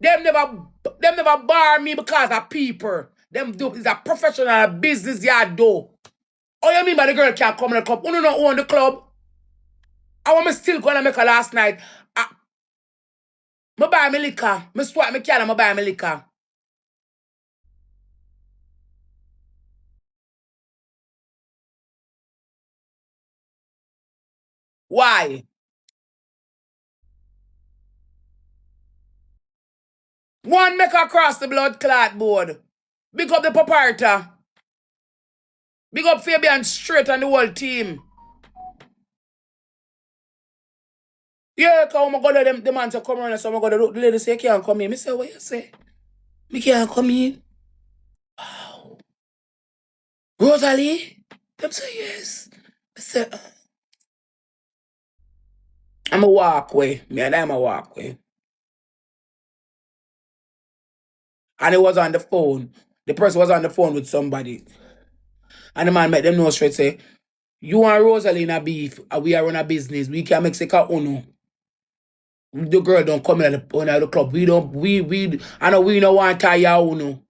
Them never bar me because of people. Them do is a professional business you do. Oh, you mean by the girl can't come in the club? You don't own the club. I want me still going to make a last night. I buy me liquor. I swipe me can and I buy me liquor. Why? One make across the blood clot board. Big up the proprietor. Big up Fabian Straight and the whole team. Yeah, because I'm going to them, the man to come around, so I'm going to the lady say, you can't come in. I say, what you say? Me can't come in. Wow. Rosealee? Them say yes. I say, I'm a walkway. Me and I'm a walkway. And it was on the phone. The person was on the phone with somebody. And the man made them know straight say, you and Rosealee in a beef, and we are on a business. We can make Seka Uno. The girl don't come in at the club. I know we don't want her here, Uno.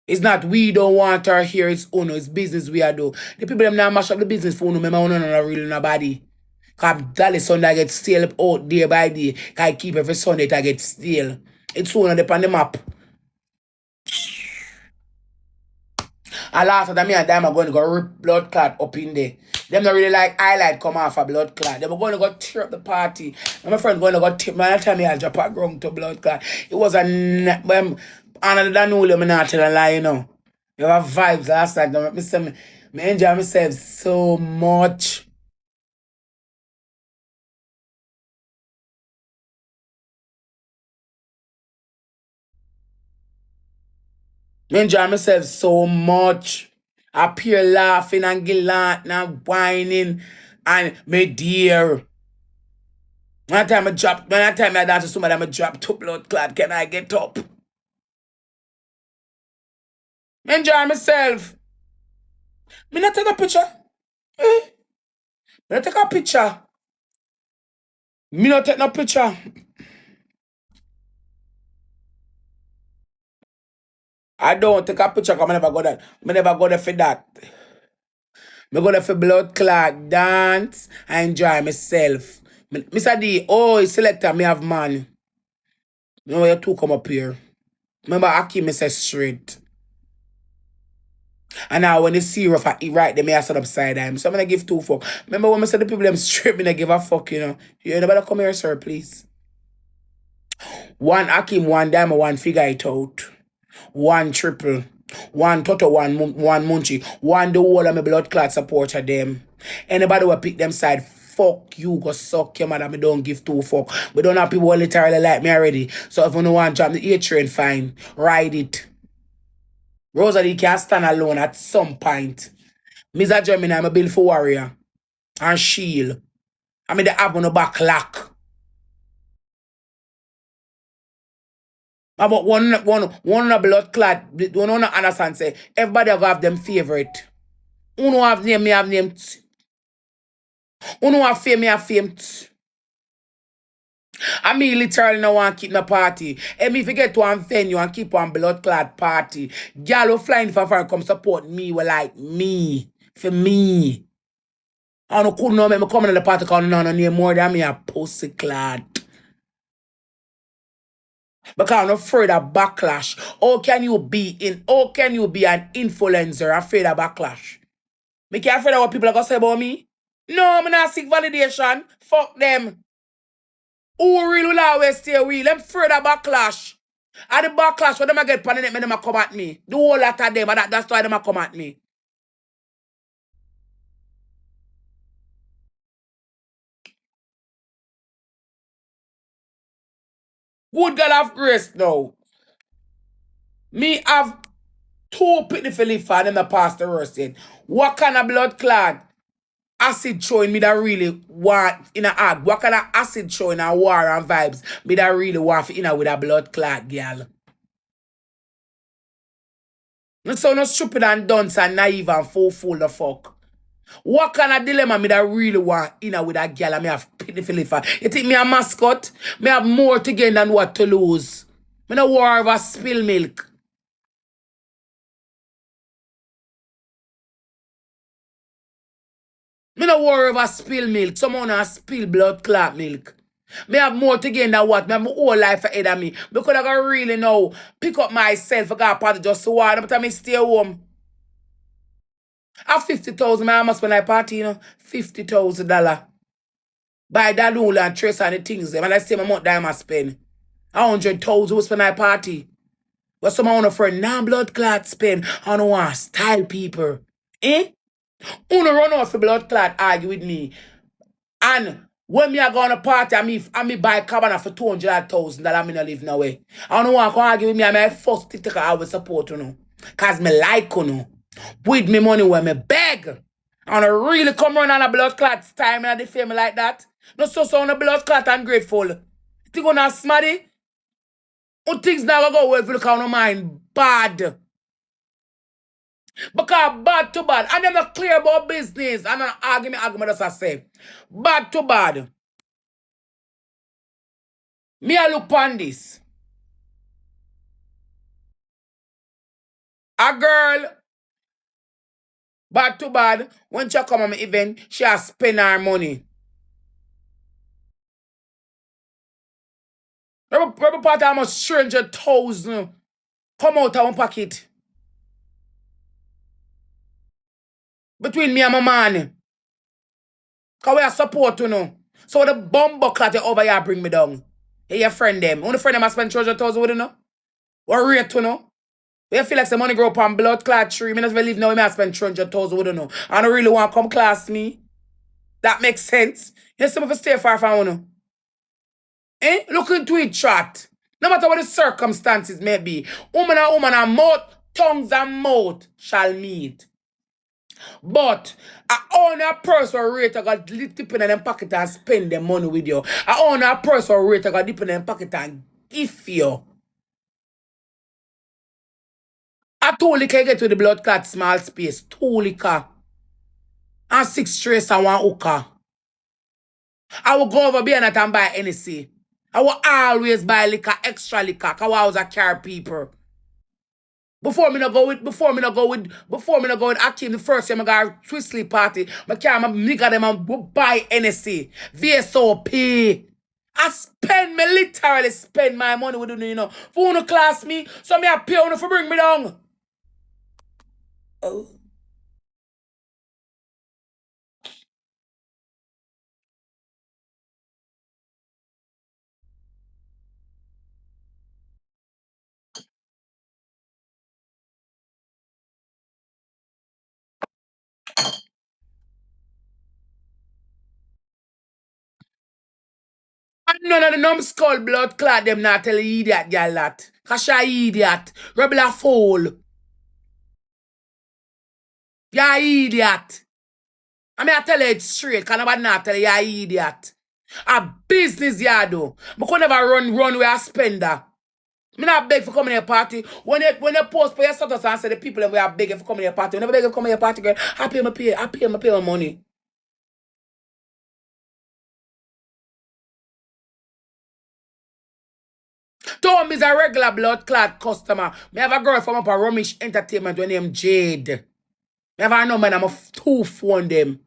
It's not we don't want her here, it's Uno. It's business we are do. The people them now mash up the business for Uno. Remember, Uno not really nobody. Because Dolly Sunday get stale out day by day. Because I keep every Sunday to get stale. It's Uno on the map. And after that, me and them are going to go rip blood clot up in there. Them not really like highlight come off a blood clot. They were going to go tear up the party. And my friend going to go tear. Man, that time I drop a ground to blood clot. It was a another than all I'm not telling a lie, you know. You have vibes last night. Me enjoy myself so much. Me enjoy myself so much. I appear laughing and gallant and whining and me dear. One time I dance to somebody, I drop two blood clot. Can I get up? Me enjoy myself. Me not take a picture. Me not take a picture. Me not take no picture. I don't take a picture because I never go that. I never go there for that. I go there for blood clot, dance, and enjoy myself. Mr. D, oh, selector, me have man. You know you two come up here. Remember Aki me say straight. And now when they see rough I eat right, they may have set upside down. So I'm gonna give two fuck. Remember when I said the people them straight, me they give a fuck, you know. You better come here, sir, please. One Akim, one diamond, one figure it out. One triple. One Toto, one Munchie. One the whole of my blood clot supporter them. Anybody will pick them side, fuck you, go suck your mother. Me don't give two fuck. We don't have people who literally like me already. So if you don't want to jump the A train, fine. Ride it. Rosalie can stand alone at some point. Miss a Germany, I'm a build for warrior. And shield. I mean the have on the back lock. About one blood clot, one understand say, everybody have them favorite. Uno have name, me have name. Uno have fame, me have fame. I mean literally no want keep no party. And if you get to one venue and keep one blood clot party, y'all will flying for and come support me, will like me. For me. I don't could know me coming to the party because no name more than me a pussy clad. Because I'm afraid of backlash. How can you be an influencer afraid of backlash? Me can't afraid of what people are gonna say about me? No, I'm not seek validation. Fuck them. Who real will always stay real? I'm afraid of backlash. And the backlash, when them get panic, them come at me. The whole lot of them, and that's why them come at me. Good God of grace now. Me have two pitifully for them that pass the worst yet. What kind of blood clot acid showing me that really want in a ag? What kind of acid showing a war and vibes me that really want in a with a blood clot girl? Not so no stupid and dunce and naive and fool the fuck. What kind of dilemma me that really want in a with a girl and me have pitifully for? You think me a mascot? Me have more to gain than what to lose. Me no war over spill milk. Me no worry about spill milk. Someone has spill blood clot milk. Me have more to gain than what? Me have my whole life ahead of me. Because I can really know, pick up myself, I got party just to water, but I stay home. I have 50,000, I must spend my party, you know. $50,000. Buy that rule and trace on the things, them. And I say my month that I must spend. 100,000 will spend my party. But someone want a friend, non-blood clot spend. I don't want style people. Eh? Uno run out for blood clot argue with me. And when me I go on a party, I me buy cabana for $200,000 that I'm in a live now way. I don't want to argue with me. I'm my first TikTok I will support you know. Cause me like you know. With me money when me beg. And I really come run on a blood clot time and they feel me like that. No so on a blood clot and grateful. You think on a smarty? Things never go well if you look on mind bad. Because bad to bad. And them not clear about business. And an argument as I say. Bad to bad. Me I look on this. A girl, bad to bad, when she come on my event, she has spend her money. Every part of almost 300,000 come out of one pocket. Between me and my man. Because we are support, you know. So the bomb buckler over here bring me down. Hey, your friend them. Only friend them I spend 300,000 with, you know. What rate, you know. You feel like the money grow up on blood clot tree. Me not believe now I spend 300,000 with, you know. I don't really want to come class me. That makes sense. You see me stay far from you know. Eh? Look into it, chat. No matter what the circumstances may be. Woman and mouth, tongues and mouth shall meet. But I own a person rate I got dip in them pocket and spend the money with you. I own a person rate I got dip in them pocket and give you. I totally can get to the blood clot small space. Totally can. And 6 trace and 1 hooker. I will go over behind and buy NC. I will always buy liquor, extra liquor, because I was a car people. Before me not go with Akeem the first time I got a Twistley party, my car, my nigga them and buy NSC, VSOP. Me literally spend my money with you know. For you class me, so me I pay you for bring me down. Oh. And none of the numbskull blood clot them not tell you idiot girl that. Cause she idiot. Rebel a fool. You idiot. I mean I tell you it straight, cause nobody not tell you idiot. A business you do. I could never run with a spender. Me not beg for coming to your party. When you post for your status and say the people that we are begging for coming to your party, we never beg for coming to your party, girl. I pay my money. Tom is a regular blood clot customer. Me have a girl from up a Rumish Entertainment when named Jade. Me have a number and I'm a 2 phone them.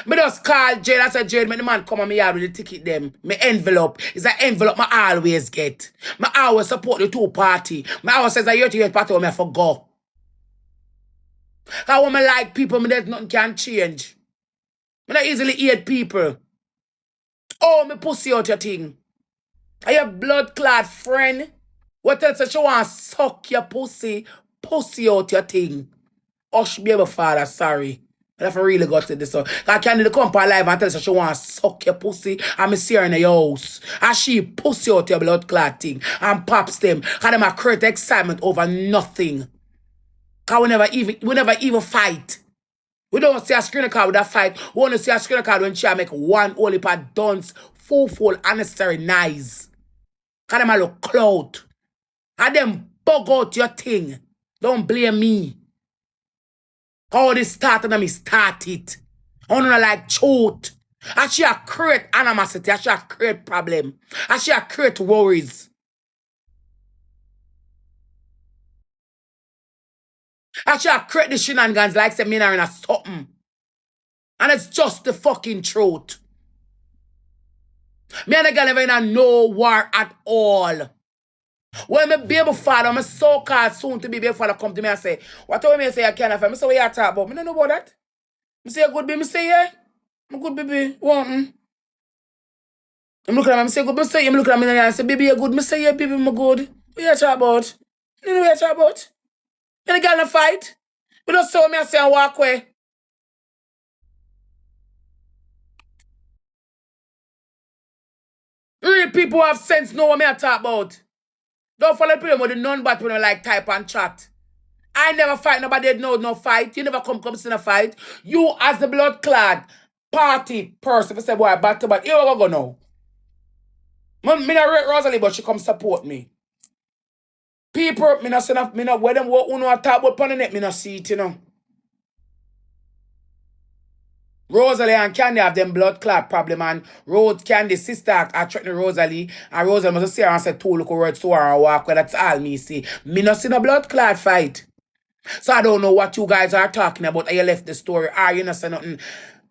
Me just call Jade. I said, Jade, me the man come on me yard with the ticket them. Me envelope. It's an envelope I always get. Me always support the 2 party. Me always says that you're to get party when I forgot. Because when I like people, me there's nothing can change. Me not easily hate people. Oh, me pussy out your thing. Are you blood clot friend? What else she want suck your pussy out your thing? Hush, baby father, sorry. I have really got to this. So I can't do the company live and tell her she want suck your pussy and me see her in your house. And she pussy out your blood clot thing and pops them. And them a create excitement over nothing. Cause we never even fight. We don't see a screen card with that fight. We only see a screen card when she make one only part dance, full unnecessary nice. Cause them a look clout. And them bug out your thing. Don't blame me. How this started and me start it. I don't like truth. And she a create animosity. And she a create problem. And she a create worries. And she a create the shenanigans like say me and her in a something. And it's just the fucking truth. Me and the girl never in a no war at all. When my baby father, my so-called soon to be baby father come to me and say, what do you mean say I can't have? I say, what you talk about? I don't know about that. I say, good baby, I say, yeah. I'm good baby. What? I'm looking at me, I say, good baby, I'm looking at me and I say, baby, you good? I say, yeah, baby, I'm good. What you talk about? You know what you talk about? And the girl in a fight. We don't saw me, I say, I walk away. Real people who have sense know what me I talk about. Don't follow people with the non-bat when I like type and chat. I never fight nobody, no fight. You never come see a fight. You as the blood clad party person, say, boy, back to back. Here we go now. Me not rate Rosealee, but she come support me. People, me not say me not where them what uno talk about on the net, me not see it, you know. Rosealee and Candy have them blood clot problem, and Candy's sister are threatening Rosealee, and Rosealee must see her and say two little words to her and walk away. That's all me see. Me not see no blood clot fight. So I don't know what you guys are talking about. You left the story. You not say nothing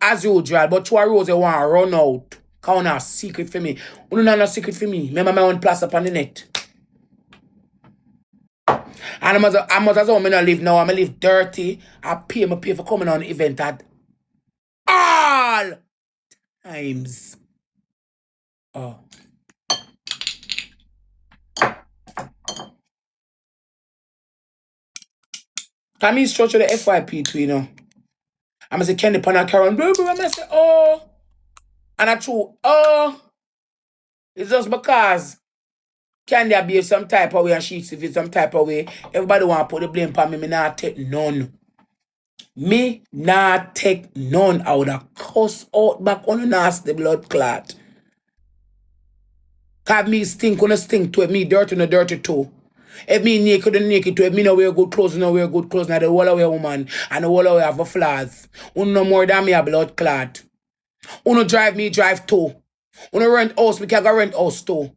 as usual, but to a Rosealee want to run out. Count a secret for me. You know no secret for me. Remember my own place up on the net. And I must as well me not live now. I live dirty. I pay for coming on the event at all times. Oh. Can me structure the FYP too, you know. I'm say Kenny Pana Karen, blah, blah, blah. I say, oh. And I true, oh. It's just because Candy behave some type of way and she see some type of way. Everybody want to put the blame on me. Me not take none. Me not take none. I would have cussed out back on the nasty blood clot. Cause me stink on a stink to it. Me dirty on a dirty too. If me naked and naked to it, me no wear good clothes, no wear good clothes. Now the whole away woman and the whole away have a flaws. No more than me a blood clot. Uno drive me drive too. Uno rent house, me can go rent house too.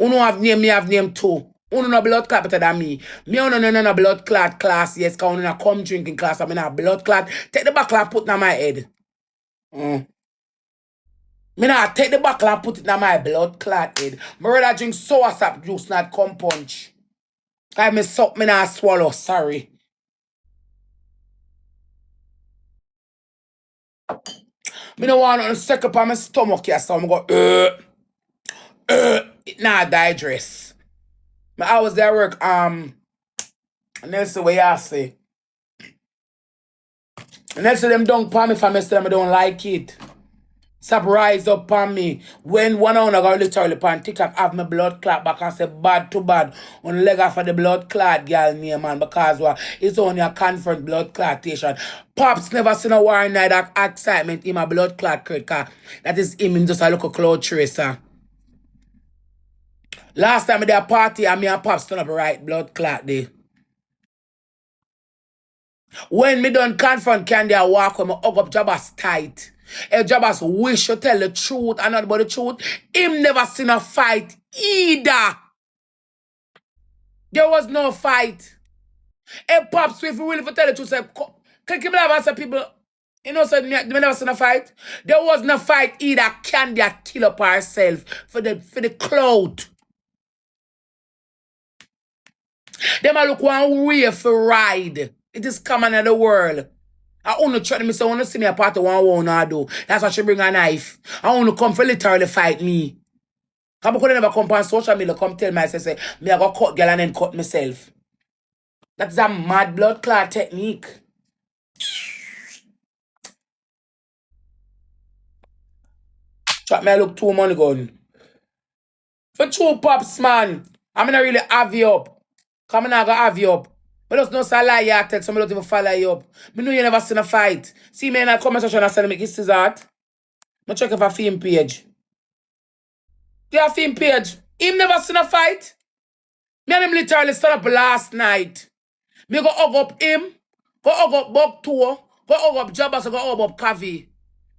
Uno have name, me have name too. Uno no blood clot better than me. Me uno no blood clot class, yes, cause uno no come drinking class, I mean a blood clot. Take the buckle and put it in my head. Me not take the buckle and put it in my blood clot head. Me rather drink sour sap juice, not come punch. Cause me suck, me not swallow, sorry. Me no want to suck up on my stomach here, so I'm go, it not digest. Me always there work, and that's the way I say. And that's them don't pan me for me, I don't like it. Stop rise up on me. When one hour I go literally pan TikTok have my blood clot back and say bad to bad. On leg off of the blood clot girl name, man, because it's only a confirmed blood clotation. Pops never seen a war night that excitement in my blood clot crit, that is him in just a local cloud tracer. Last time I did a party and me and Pops turn up right blood clot day. When me done confront Candy, I walk when I hug up Jabba's tight. If Jabba's wish to tell the truth and not about the truth, him never seen a fight either. There was no fight. If Pops, if you really tell the truth, say, can you believe I say people, you know, so they never seen a fight? There was no fight either. Candy kill up herself for the clout. Them a look one way for ride. It is common in the world. I only try to say, I want to see me a part of one I do. That's why she bring a knife. I want to come for literally fight me. Come could never come on social media, come tell me, say, me I go cut girl and then cut myself. That's a mad blood clot technique. Chat me I look too money gun. For true Pops, man, I'm not really have you up. Come on, I go have you up. But there's no salary you tell somebody don't even follow you up. Me know you never seen a fight. See me in a comment section and say me kiss his heart. Me check if a film page. There a film page. Him never seen a fight. Me and him literally stand up last night. Me go hug up him. Go hug up Buck Tour. Go hug up Jabbas. Go hug up Kavi.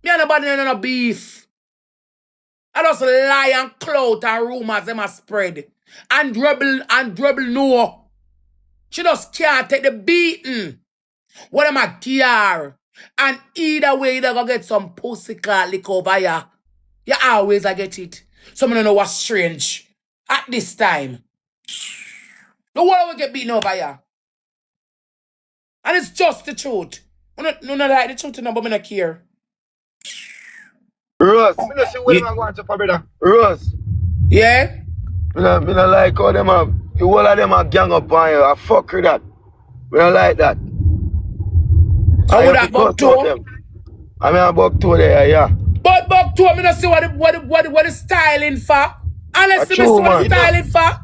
Me and nobody no beef. I just lie and clout and rumors them a spread. And rebel no. She just can't take the beating. What am I care? And either way, they go get some pussy clot lick over here. You always I get it. Some don't know what's strange. At this time. The world will get beaten over here. And it's just the truth. No, not like the truth, no, but I don't care. Rose, me not see what them going to for brother. Rose. Yeah? Me not like how them have, the whole of them are gang up on you. I fuck with that. Me not like that. I would have Buck Tour. I mean a Buck Tour there, yeah. But Buck Tour, me not see what the styling for. Honestly, me see what the styling for.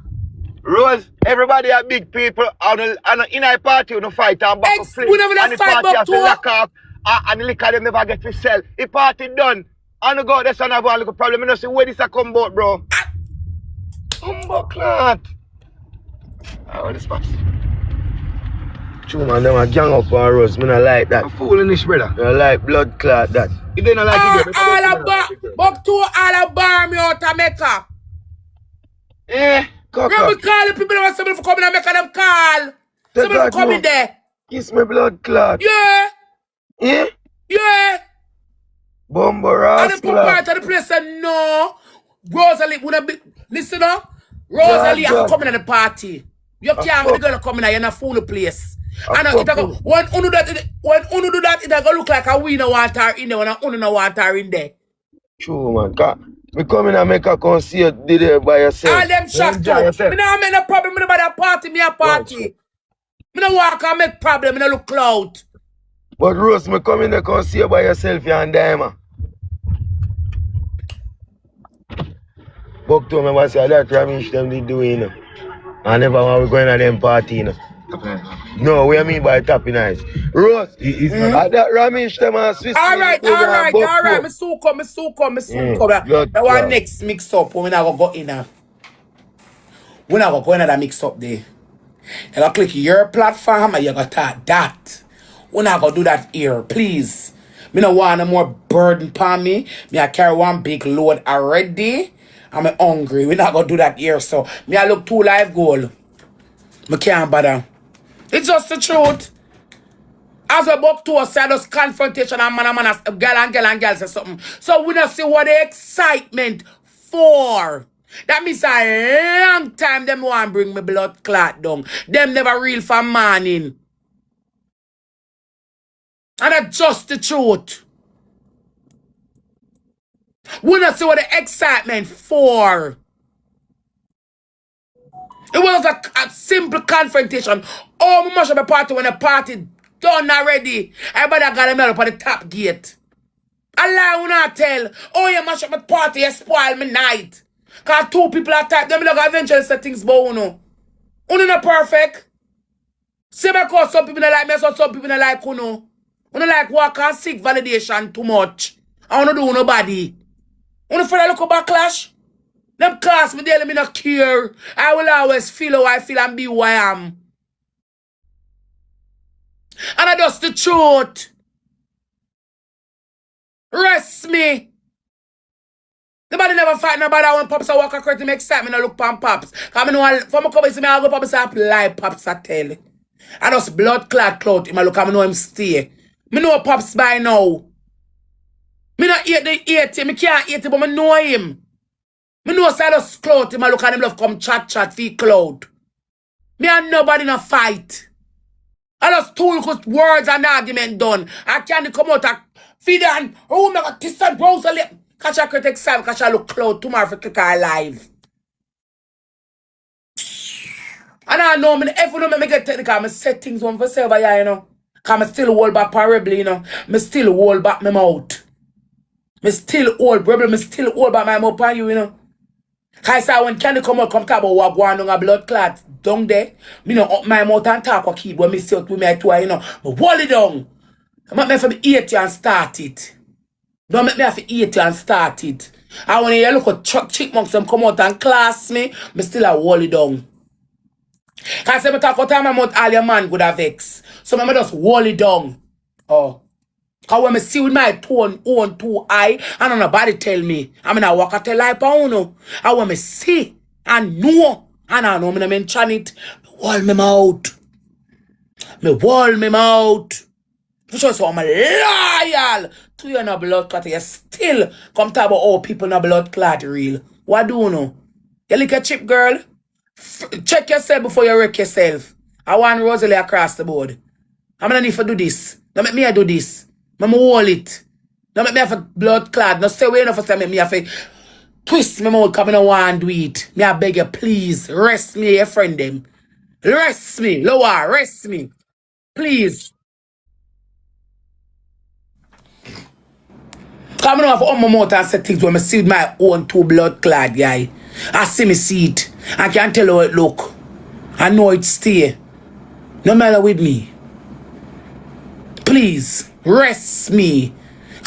Rose, Everybody are big people and in a party on fight and back of flame. We never And the fight party back has to lock off and the liquor them never get to sell. The party done. And the go, that's another little problem. I don't see where this a come about, bro. Clot. Oh, this fast. True man, them a gang up on Rose. Me not like that. A foolish brother. I like blood clot that. You didn't like it. Buck to all bar me out of Meca. Cock Remember up. call the people that want somebody for coming and Meca them call. The Somebody God for coming know. there. Kiss me blood clot. Yeah. Yeah? Yeah. Bumbo And the rascal. proprietor of the place said no. Rosealee would have been. Listen up. Rosealee have to come in at the party. You can't be the girl coming in and fool the place. And when Uno do that, it go look like a we no want her in there when Uno no want her in there. True man. Me come in and make a concert did it by yourself. All them shocked too. Me no make no problem with nobody party, me a party. Right. Me no walk and make problem, me no look cloud. But Rose, me come in and concert by yourself, you and Diamond. Buck to remember say that rubbish them did do, you know. I never want we going to them party, you know. Okay. No, what I mean by tapping eyes. Rose, that rubbish them and Swiss. Alright. Me so come. That one next mix up. We not go in there. We not go in that mix up there. You gotta click your platform and you gotta tap that. We not gonna do that here, please. Me no want no more burden upon me. Me I carry one big load already. I'm hungry. We not gonna do that here. So me I look 2 live goal. Me can't bother. It's just the truth. As we buck to us, just confrontation and man, girl and girl say something. So we don't see what the excitement for. That means a long time them want to bring me blood clot down. Them never real for morning. And that's just the truth. We don't see what the excitement for. It was a simple confrontation. Oh, we must have a party when the party done already. Everybody got them up on the top gate. Allah will not tell. Oh, you must have a party, you spoil my night. Because 2 people are type, them look eventually say things about Uno. Uno not perfect. See because some people don't like me, so some people don't like Uno. Uno like walk and seek validation too much. I don't do nobody. Uno feel like a backlash. Them class me daily, me not care. I will always feel how I feel and be who I am. And I just the truth. Rest me. Nobody never fight nobody when pops a walk across to make excitement and look pan pops. Because I know from a couple see me, I go pops up live pops I tell. I just blood clot him I look, I know him stay. Me know pops by now. Me not eat him, me can't eat him, but me know him. Me know say I just clout him, I look at him love come chat feel cloud. Me and nobody in a fight. I just told you words and argument done. I can't come out and feed and oh my god, kiss and Rosealee. Catch a critic time, catch a look cloud tomorrow for click her live. And I know me every know me get technical, I set things on for self, yeah, you know. Cause I still hold back parably, you know. Me still hold back my mouth. Me still hold, brother, me still hold back my mouth on you, you know. Cause I when Candy come out, come talk about what going on a blood clot down there, me know up my mouth and talk what keep when me see out with me two, you know. But hold it down. Don't make me have to eat you and start it. Don't make me have to eat you and start it. And when you look at chickmunks them come out and class me still a hold it down. Cause I talk out of my mouth, all your man would have vex. So I just hold it down. Oh. Cause when I see with my own 2 eye, and nobody tell me, I mean I walk at a lie pa uno. And when I see and know, and I know me mention it, me hold me mouth. Me hold me mouth. So I'm loyal to you no blood clot. You still come talk about all people no blood clot real. What do you know? You like a chip girl? Check yourself before you wreck yourself. I want Rosealee across the board. I'm gonna need to do this. Don't make me do this. I'm hold it. Don't make me have a blood clot. No say way enough for me have to twist my mouth because I don't want to do it. Me I beg you, please. Rest me, your friend them. Rest me. Lower, rest me. Please. Because I don't have to open my mouth and say things when I see with my own 2 blood clot guy. I see me see it. I can't tell how it look. I know it stay. No matter with me. Please, rest me.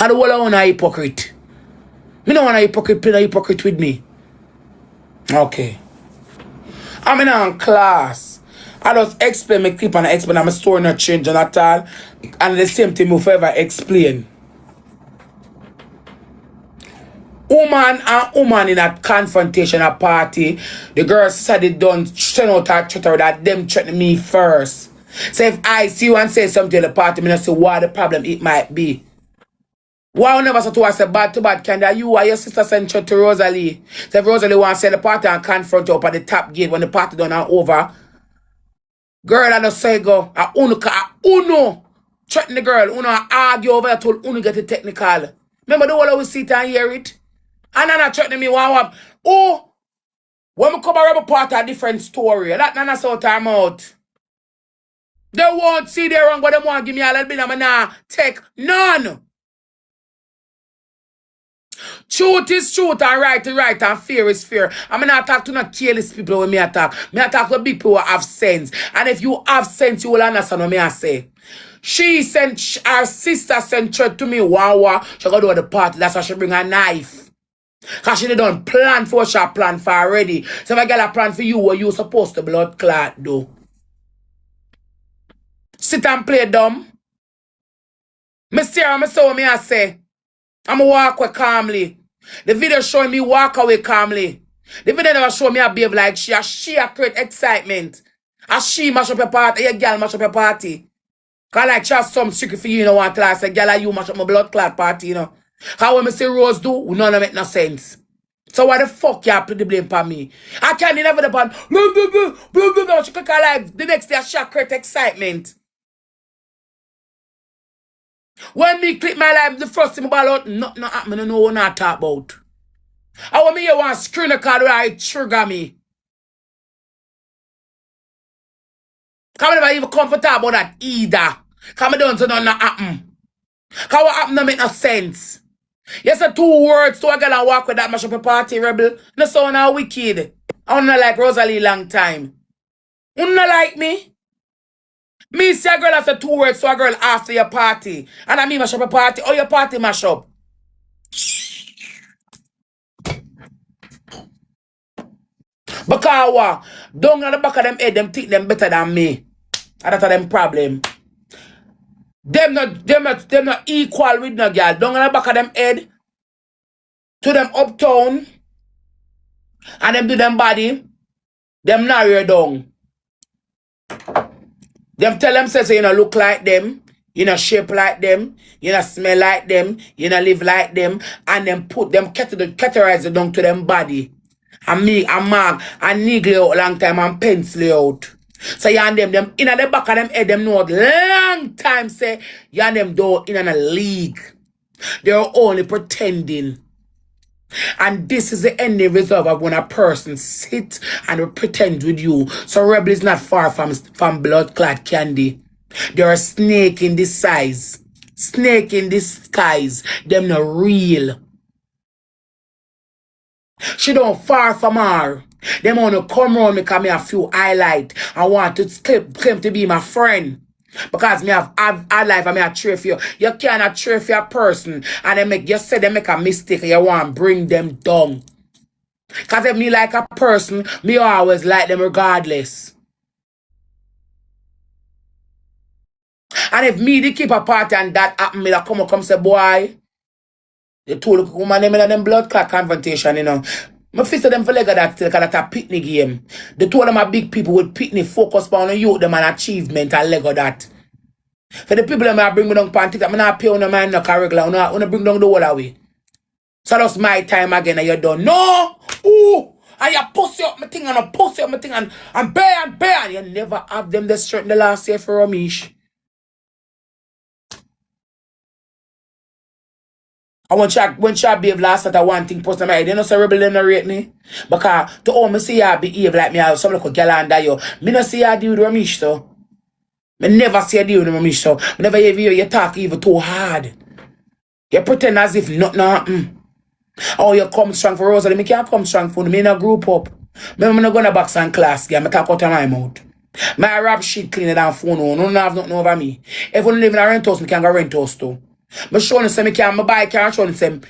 I don't want a hypocrite. Me don't want a hypocrite, play a hypocrite with me. Okay. I'm in class. I just explain my clip and I explain that my story not changing at all. And the same thing will forever explain. Woman in a confrontation at party. The girl said it done send out her Twitter that them threatening me first. So if I see you and say something at the party, I say what the problem it might be. Why never say to us say bad to bad can you or your sister send to Rosealee. So if Rosealee wants to send the party and confront you up at the top gate when the party done and over. Girl I just say go Uno threaten the girl, Uno argue over it till Uno get it technical. Remember the whole we sit and hear it? And Nana threatening me one. Oh, when we come around a part a different story. That Nana saw time out. They won't see they wrong, but they want to give me a little bit of nah take none. Truth is truth and right is right and fear is fear. I'm not talk to not careless people when me attack. Me attack to people who have sense. And if you have sense, you will understand what me I say. She sent her sister sent her to me one. She go to the party. That's why she bring a knife. Cause she done plan for what she plan for already. So if I get a plan for you, what you supposed to blood clot do? Sit and play dumb. Me stare me so me I say. I'ma walk away calmly. The video showing me walk away calmly. The video never show me a behave like she create excitement. As she mash up your party, your girl mash up your party. Cause like she has some secret for you know want to tell her, say, girl, you mash up my blood clot party, you know. Cause when me say Rose do, none of it make no sense. So why the fuck you put the blame for me? I can't never the pan. She click her live. The next day she create excitement. When me click my live, the first thing about nothing happen, I know what I talk about. I want me here one screen a card where it trigger me. Come never even come for talk about that either. Come don't say nothing happen. Cause what happen don't make no sense. You say 2 words to a girl and walk with that mash up a party rebel. No sound how wicked. I don't like Rosealee long time. You not like me? Me say a girl and say 2 words to a girl after your party. And I mean mash up a party or your party mash up. Because what? Down on the back of them head, them think them better than me. And that's them problem. Them not equal with no girl. Down on the back of them head, to them uptown, and them do them body, them narrow down. Them tell themselves you know look like them, you know shape like them, you know smell like them, you know live like them, and them put them categorize it down to them body. And me, and mark, and niggle out long time and pencil out. So you and them in the back of them head, them know long time say, you and them do in a league. They're only pretending. And this is the ending result of when a person sit and pretend with you. So rebel is not far from blood clot candy. They're a snake in this size. Snake in disguise. Them not real. She don't far from her. Them wanna come round me because me a few highlight. I want to claim to be my friend. Because me have life and me a trade for you. You cannot trade for a person and they make you say they make a mistake and you want to bring them down. Because if me like a person, me always like them regardless. And if me they keep a party and that happen, me that come say, boy, they told the woman them in them blood clot confrontation, you know. My fist of them for leg of that because that's a picnic game. They told them a big people with picnic focus on the youth, them an achievement and leg of that. For the people that I bring me down panties, I'm not pay on the man no regular. I want to bring down the whole away. So that's my time again and you're done. No! Ooh! And you pussy up my thing and I pussy up my thing and bear. You never have them the strength the last year for Ramesh. I when she behave last night, I one thing post on my head. You know, so rebel them rate me. Because to all me see her behave like me, I have some little girl under you. Me not see her deal with Ramesh, so. Me never see her deal with Ramesh, so. Me never hear you talk even too hard. You pretend as if nothing happen. Oh, you come strong for Rosealee. Me can't come strong for me in a group up. Remember, I'm not going to box and class, girl. I talk out of my mouth. My rap shit cleaner than phone. No one have nothing over me. If you live in a rent house, I can go rent house too. But showing say me can buy car, showing say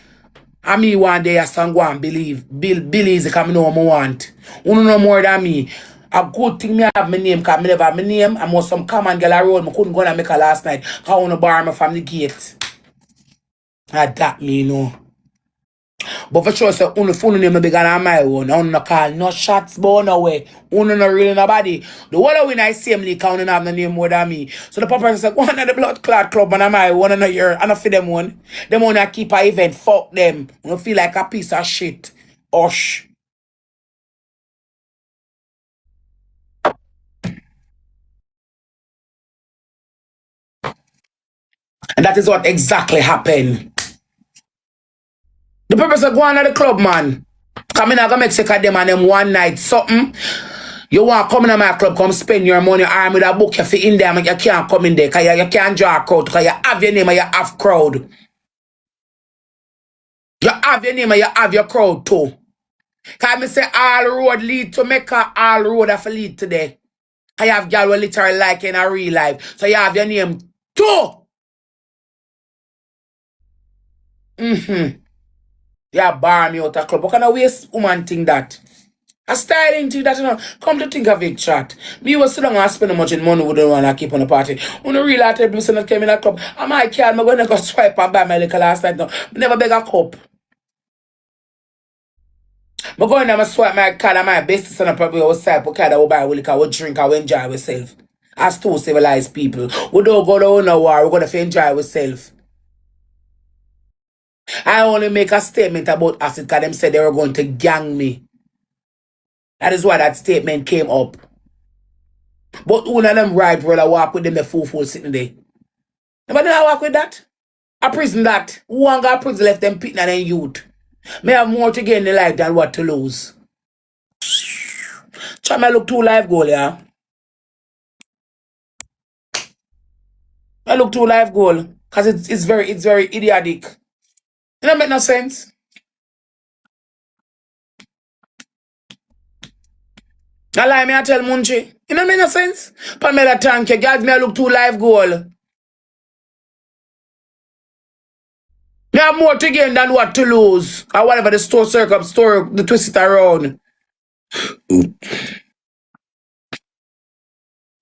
I me one day I stand go and believe it because I know what I want. You know more than me. A good thing me have my name because I never have my name. I must some common girl around. I couldn't go and make her last night. I want to borrow me from the gate. That me, you know. But for sure, say, phone name bigger than my own. I don't call no shots, but no way. Uno no really nobody. The one when I see him, they can't have the name more than me. So the papa said, one of the blood clot club, and I'm one of the year. I don't feel them one. Them one that keep a event, fuck them. I don't feel like a piece of shit. Osh. And that is what exactly happened. The purpose of going to the club, man. Come in, I go make sick of them and them one night. Something. You want to come in my club, come spend your money, arm with a book, you fit in there, but you can't come in there because you can't draw a crowd because you have your name and you have crowd. You have your name and you have your crowd too. Because I say all road lead to Meca, all road have to lead to there. I have girl who literally like in a real life. So you have your name too. You bar me out of club. What kind of waste woman think that? A styling thing that, you know, come to think of it, chat. Me was sitting and spend much money with the one I keep on the party. When you realize that people not came in a club, I might care, I'm going to go swipe and buy my liquor last night. No, I never beg a cup. I'm going to swipe my card and my best son probably will swipe a card, I will buy a liquor, I will drink, I will enjoy myself. As two civilized people. We don't go to no war, we're going to enjoy ourselves. I only make a statement about acid because them said they were going to gang me. That is why that statement came up. But one of them right brother walk with them the full sitting there. Nobody not walk with that? A prison that. Who want got prison left them pitting and youth. May have more to gain in life than what to lose. Try me look too life goal, yeah. I look too life goal. Cause it's very idiotic. It don't make no sense. Now lie me I tell Munchi. It don't make no sense. Pamela thank you. God me I look too life goal. You have more to gain than what to lose. Or whatever the store the twist it around. The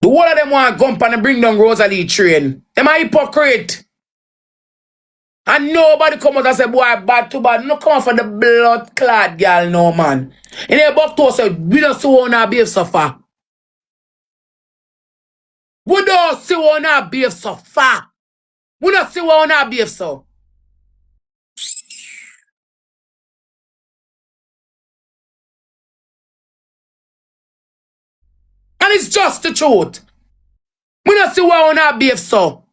whole of them want to gump and bring down Rosealee train. Them are hypocrite. And nobody come out and say, boy, bad too bad. No come out for the blood clad girl, no man. And they back to us say, we don't see one our behave suffer. We don't see one our behave suffer. We don't see one our behave so. And it's just the truth. We don't see one our behave so.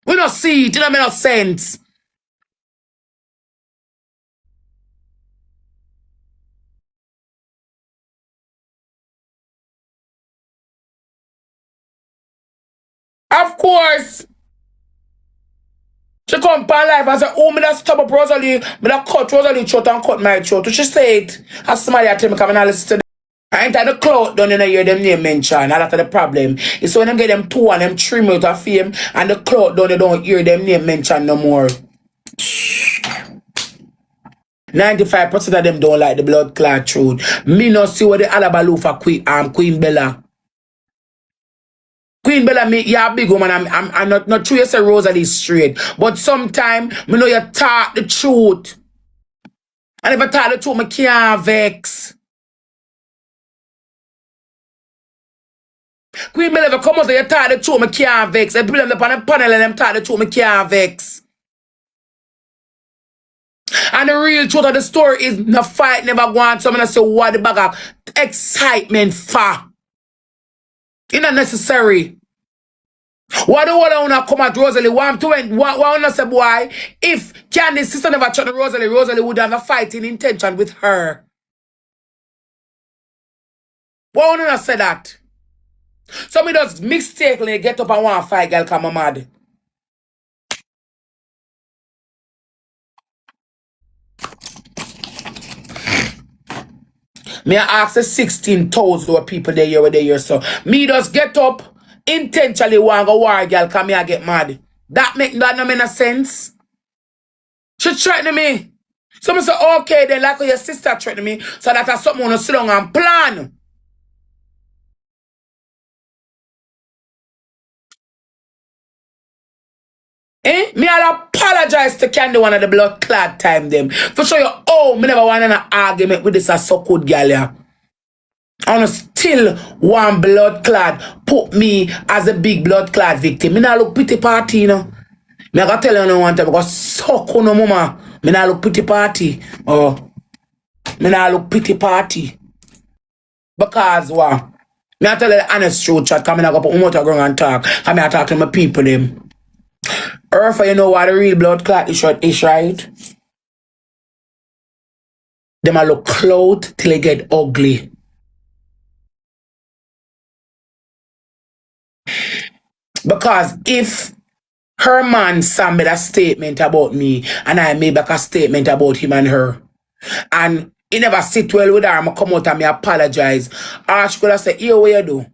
We don't see it. It don't make no sense. Of course. She come by life and say, oh, me that stop up Rosealee, me that cut Rosealee throat and cut my throat. So she say it. As somebody tell me, come and listen to them. I enter the cloud down in the year them name mention. And that's the problem. It's when them get them 2 and them 3 minutes of fame and the cloud down they don't hear them name mention no more. 95% of them don't like the blood clot truth. Me no see what the alabaloo for Queen Bella. Queen Bella, me, you're a big woman. I'm not true you say Rosealee straight. But sometimes, me know you talk the truth. And if I talk the truth, me can't vex. Queen Bella, if I come out and you talk the truth, me can't vex. And people on the panel and them talk the truth, me can't vex. And the real truth of the story is the fight never go on. So I'm going to say what the bag of excitement for. It's not necessary. Why do I want to come at Rosealee? Why want to say, boy, if Candy's sister never tried Rosealee would have a fighting intention with her. Why want to say that? So me just mistakenly get up and want to fight girl come mad. Me I ask the 16,000 people there, so me just get up, intentionally want go war girl, come here get mad. That no make sense. She threaten me. So I say, okay, then like your sister threaten me, so that I something wanna sit down and plan. Me I'll apologize to Candy one of the blood clad time them. For sure you, me never want an argument with this a so good girl yeah. And still one blood clad put me as a big blood clad victim. Me not look pretty party, you know. Me I gotta tell you no one time because suck no mama. Me not look pretty party. Oh, me not look pretty party. Because what? Me I tell you the honest truth chat, come I go put my motor ground and talk. Come I talk to my people them. Earth, you know what the real blood clot is right? Them a look clothed till they get ugly. Because if her man Sam made a statement about me and I made back a statement about him and her, and he never sit well with her, I'ma come out and me apologize. Or she could have said, what you do?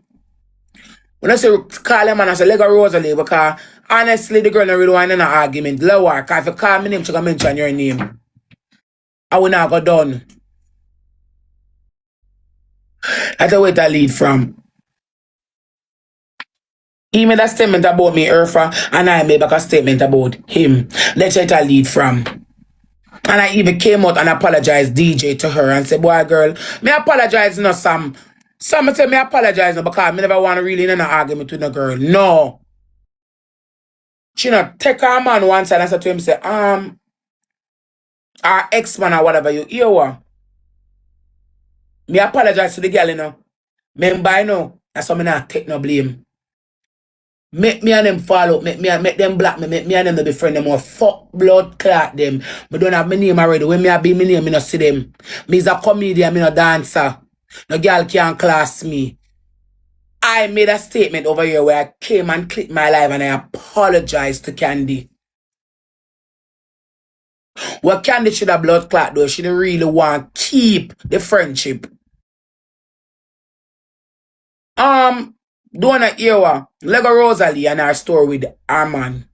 When I say call him and I say, let go Rosealee, because honestly, the girl don't really want an argument. Let work. If you call me name, she can mention your name. I will not go done. That's where I lead from. He made a statement about me, Urfa, and I made back a statement about him. That's where I lead from. And I even came out and apologized DJ to her and said, boy, girl, me apologize, no, Sam. Some say me apologize no, because me never want to really in an argument with a girl. No. She not take her man one side and say to him, say, our ex-man or whatever you hear what? Me apologize to the girl, you know. Remember, you know, that's why me not take no blame. Make me and them follow, make them black me, make me and them be friend them or fuck blood clot them. Me don't have my name already. When me have be my name, me not see them. Me is a comedian, me no dancer. No girl can't class me. I made a statement over here where I came and clicked my life and I apologized to Candy. Well, Candy should have blood clot though. She didn't really want to keep the friendship. Don't hear what? Lego Rosealee and her story with her man.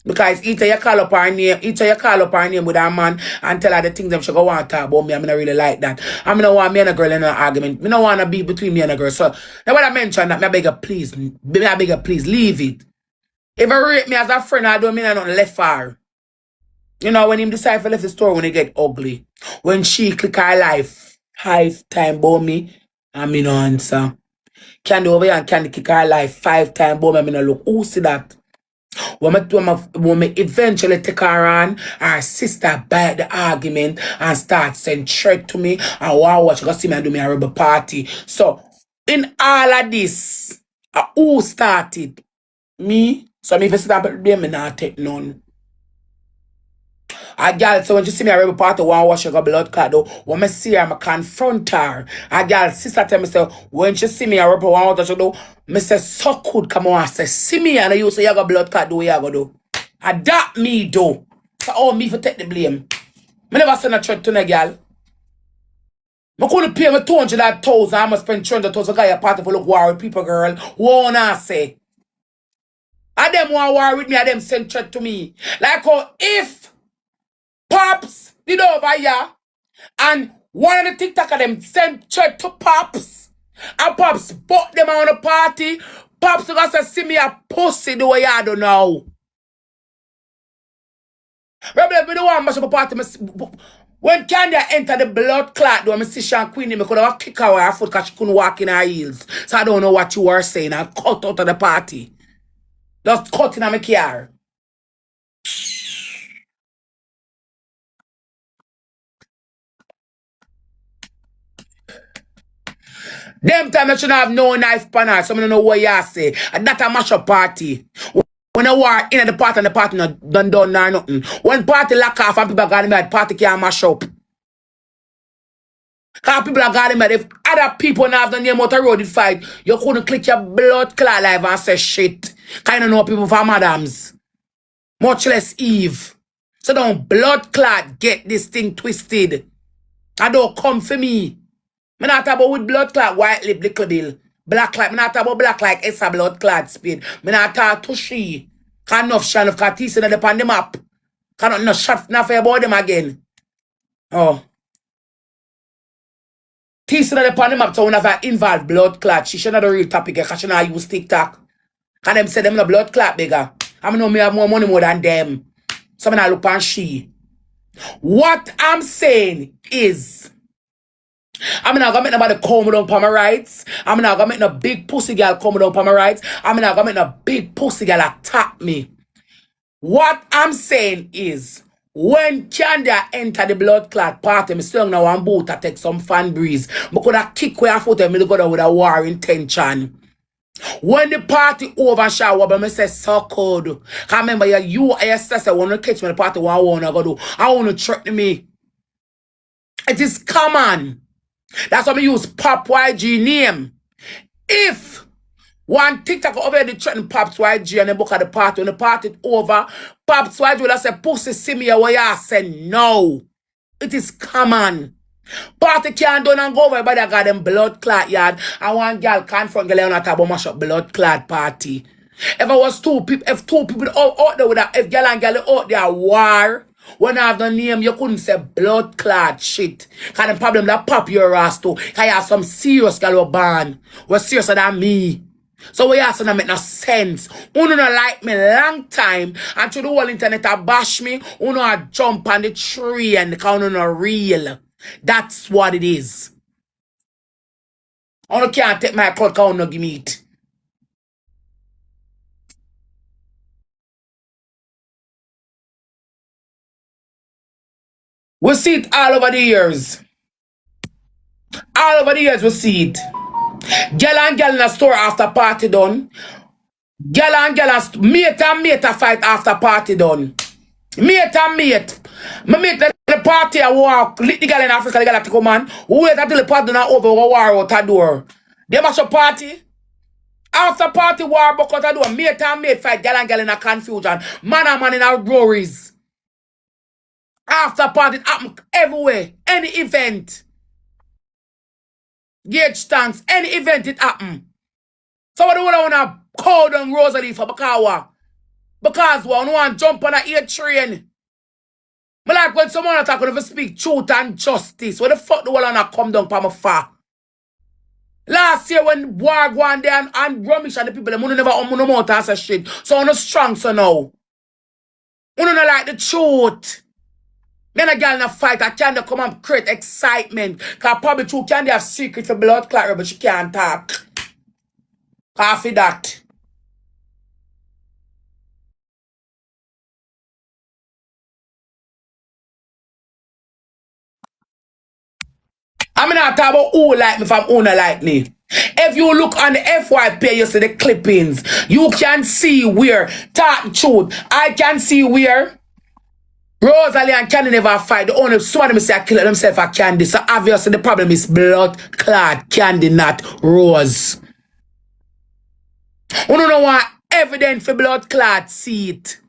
Because either you call up her name with her man and tell her the things that she go want to talk about me. I mean, I really like that. I mean, I want me and a girl in an argument. I don't want to be between me and a girl. So, now when I mention that, I beg you, please, leave it. If you rate me as a friend, I don't mean I don't left her. You know, when him decide to left the store when it get ugly. When she click her life, 5 times about me, I mean no answer. Candy over here and Candy kick her life 5 times about me, I mean no look. Who see that? When me eventually take her on, her sister bite the argument and start send threat to me and watch she go see me and do me a rebel party. So, in all of this, who started? Me? So, me if you sit up with them, me not take none. A girl, so when you see me a rebel party, one wash her blood clot though. When I see her, I confront her. A girl, sister tell me, say, when she see me a rebel one wash her do, me say, so could come on, say, see me and you say you got blood clot do what you go do. Adapt me do. So me for take the blame. Me never send a threat to a girl. I couldn't pay me 200,000. I must spend 300,000 guy a party for look war with people, girl. What I say? And them want war with me, and them send threat to me. Like how if Pops did over here, and one of the TikTok of them sent threat to Pops, and Pops bought them on the party. Pops gonna say, see me a pussy the way I don't know. Remember, me the one mash up a party. When Candy enter the blood clot, do I see Sean Queenie, me could have kick her with her foot because she couldn't walk in her heels. So I don't know what you were saying. I cut out of the party. Just cut in my car. Them time I shouldn't have no knife pan her, so I don't know what you say. And that a mash up party. When I war in the party and the party not done nor nothing. When party lock off and people got mad, party can't mash up. Because people are got mad. If other people now have the name out the road fight, you couldn't click your blood clot live and say shit. Kind of know people for madams. Much less Eve. So don't blood clot get this thing twisted. And don't come for me. Me not talk about with blood clot, white lip, little bill. Black like, me not talk about black like it's a blood clot speed. Me not talk to she. Can enough shine of Katis in the pan the map. Cannot no shot nothing about them again. Oh. Teasing on the pan the map so whenever involve blood clot. She should not the real topic because she not use TikTok. Can them say them no blood clot bigger. I know me have more money more than them. So me not look on she. What I'm saying is I'm not gonna make nobody come down for my rights. I'm not gonna make no big pussy girl come down for my rights. I'm not gonna make no big pussy girl attack me. What I'm saying is, when Candy enter the blood clot party, me still now one boat to take some fan breeze. But could I kick where I foot and me go down with a war intention. When the party over shower, but me say so cold. I remember you sister want to catch me the party what I wanna go do. I wanna threaten me. It is common. That's why I use Pop YG name. If one TikTok over the threaten Pops YG and the book at the party, when the party over, Pops YG will say, pussy see me away. I say no. It is common. Party can't done and go over, but I got them blood clot yard. And one girl can't front girl on a table mash up blood clot party. If I was two people, if two people out there with that, if girl and girl out there war, when I have the name, you couldn't say blood clot shit. Cause the problem that pop your ass too. Cause you have some serious girl who born. Was seriouser than me. So we ask that make no sense. Uno no like me long time. And to the whole internet a bash me. Uno a jump on the tree and cause uno no real. That's what it is. Uno can't take my cloth cause uno give me it. We see it all over the years. All over the years we see it. Girl and girl in a store after party done. Girl and girl and mate a fight after party done. Mate and mate. My mate the party a walk. Lit the girl in Africa, the girl have to come on. Wait until the party done over, war out a door. They must a party. After party war, but out a door. Mate and mate fight. Girl and girl in a confusion. Man and man in a worries. After party, it happen everywhere. Any event. Gauge tanks. Any event it happen. So what do I want to call down Rosealee for because one want to jump on a ear train. But like when someone attack when they speak truth and justice, what the fuck do I want to come down for my far? Last year when war go on there and Rumish and the people, they never no more to answer shit. So I'm not strong so now. I don't like the truth. Men a girl in a fight, I can't come and create excitement. Cause probably true can they have secret for blood clot, but she can't talk. Half of that. I'm not talking about who like me from who not like me. If you look on the FYP, you see the clippings. You can see where, talk truth, I can see where Rosealee and Candy never fight. The only somebody say I kill themselves for Candy. So obviously the problem is blood clot Candy, not Rose. You don't want evidence for blood clot, see it.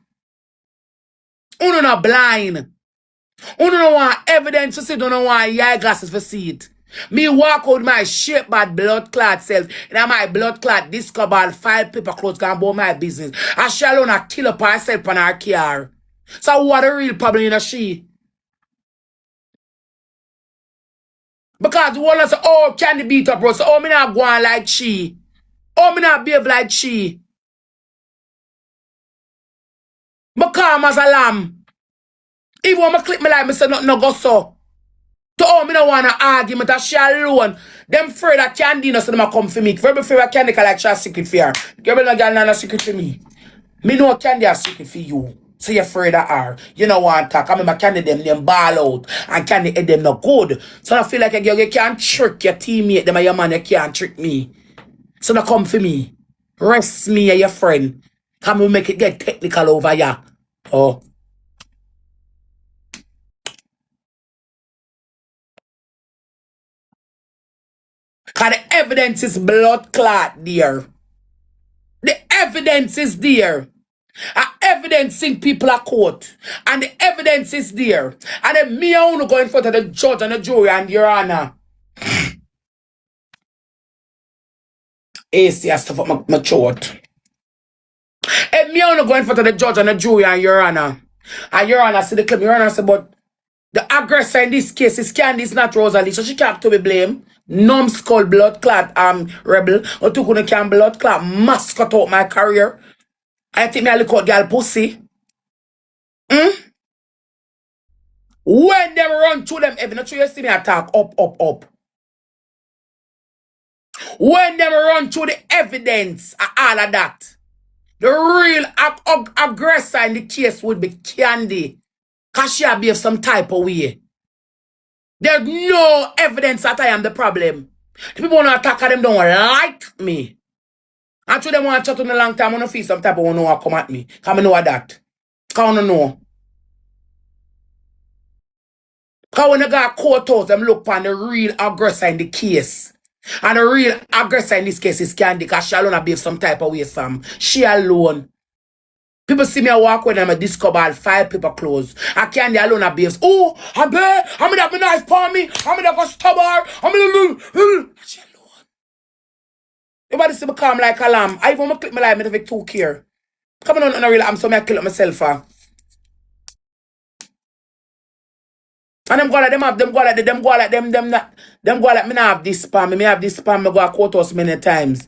You not blind. You don't want evidence to see, you don't want eye glasses for see it. Me walk out my shape bad blood clot self. And my blood clot disco ball 5 paper clothes can about my business. I shall not kill up herself on her car. So what the real problem in she? Because the one say, oh, Candy beat up Rose. Oh, me not go on like she. Oh, me not behave like she. Me calm as a lamb. Even when I click me like me say nothing no go so. To oh, me no want to argument that she alone. Them afraid that Candy no say them a come for me. Very afraid that Candy can like she a secret for her. Girl, no girl not a secret for me. Me know Candy a secret for you. So you're afraid of her. You know want to talk. I remember Candy them ball out. And Candy head them no good. So I feel like a girl, you can't trick your teammate them and your man, you can't trick me. So now come for me. Rest me and your friend. Come we make it get technical over here. Oh. Because the evidence is blood clot there. The evidence is there. Evidencing people are court. And the evidence is there. And then me I want to go in front of the judge and the jury and your honor. AC and stuff up my throat. If me only go in front of the judge and the jury and Your Honor. And Your Honor see the claim, Your Honor say, but the aggressor in this case is Caan, it's not Rosealee, so she can't to be blamed. Numbskull blood clot rebel. Or took on can blood clot must cut out my career. I think me a look out girl pussy. When them run through them, if not you see me attack up. When them run through the evidence and all of that, the real aggressor in the case would be Candy. Cause she behave some type of way. There's no evidence that I am the problem. The people want to attack them don't like me. And to them want to chat on a long time, I want to feel some type of one who come at me. Cause I know that. Cause I know. Cause when they got courthouse, them look for the real aggressor in the case. And the real aggressor in this case is Candy, because she alone behave some type of way, Sam. She alone. People see me walk when I'm a discover all 5 paper clothes. I Candy alone behaves. Oh, I'm bad. I'm gonna have my knife for me. I'm gonna go stab her. I'm gonna. She alone. Everybody see me calm like a lamb. I even click my life, I take 2 care. Come on, real, I'm so I kill myself. And them go like me not have this spam. Me have this spam, me go to courthouse many times.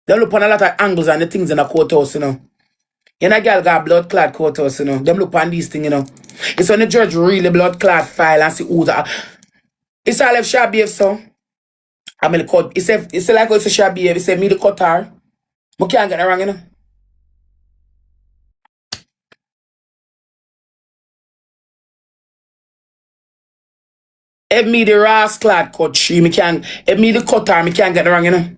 They look on a lot of angles and the things in the courthouse, you know. You know, girl got blood clot courthouse, you know. Them look on these things, you know. It's when the judge really blood clot file and see who's that. It's all if she behave so. I mean the court. It's like how she behave. It's me the cutter. I can't get it wrong, you know. If me the rascal cut she, if me the cutter, me can't get it wrong, you know.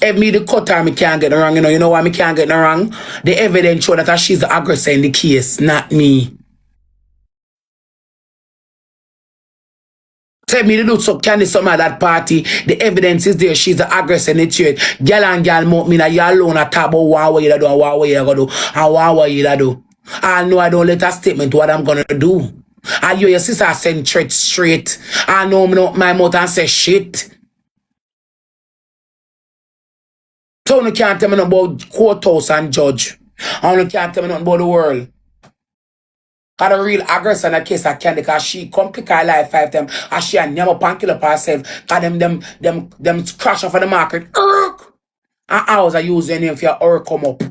If me the cutter, me can't get it wrong, you know. You know why me can't get it wrong? The evidence show that she's the aggressor in the case, not me. Tell me to do so candy some at that party. The evidence is there. She's the aggressor in the church. Girl and girl mock me that you alone a talk about what you do and what you gonna do and what you do. I know I don't let a statement what I'm gonna do. And you your sister send threats straight. I know my mouth and say shit. So you can't tell me nothing about courthouse and judge. And you can't tell me nothing about the world. Got a real aggressor in the case of Candy because she complicate her life 5 times and she and never pan kill up herself. Cause them crash off of the market. And hours I use your name for your come up.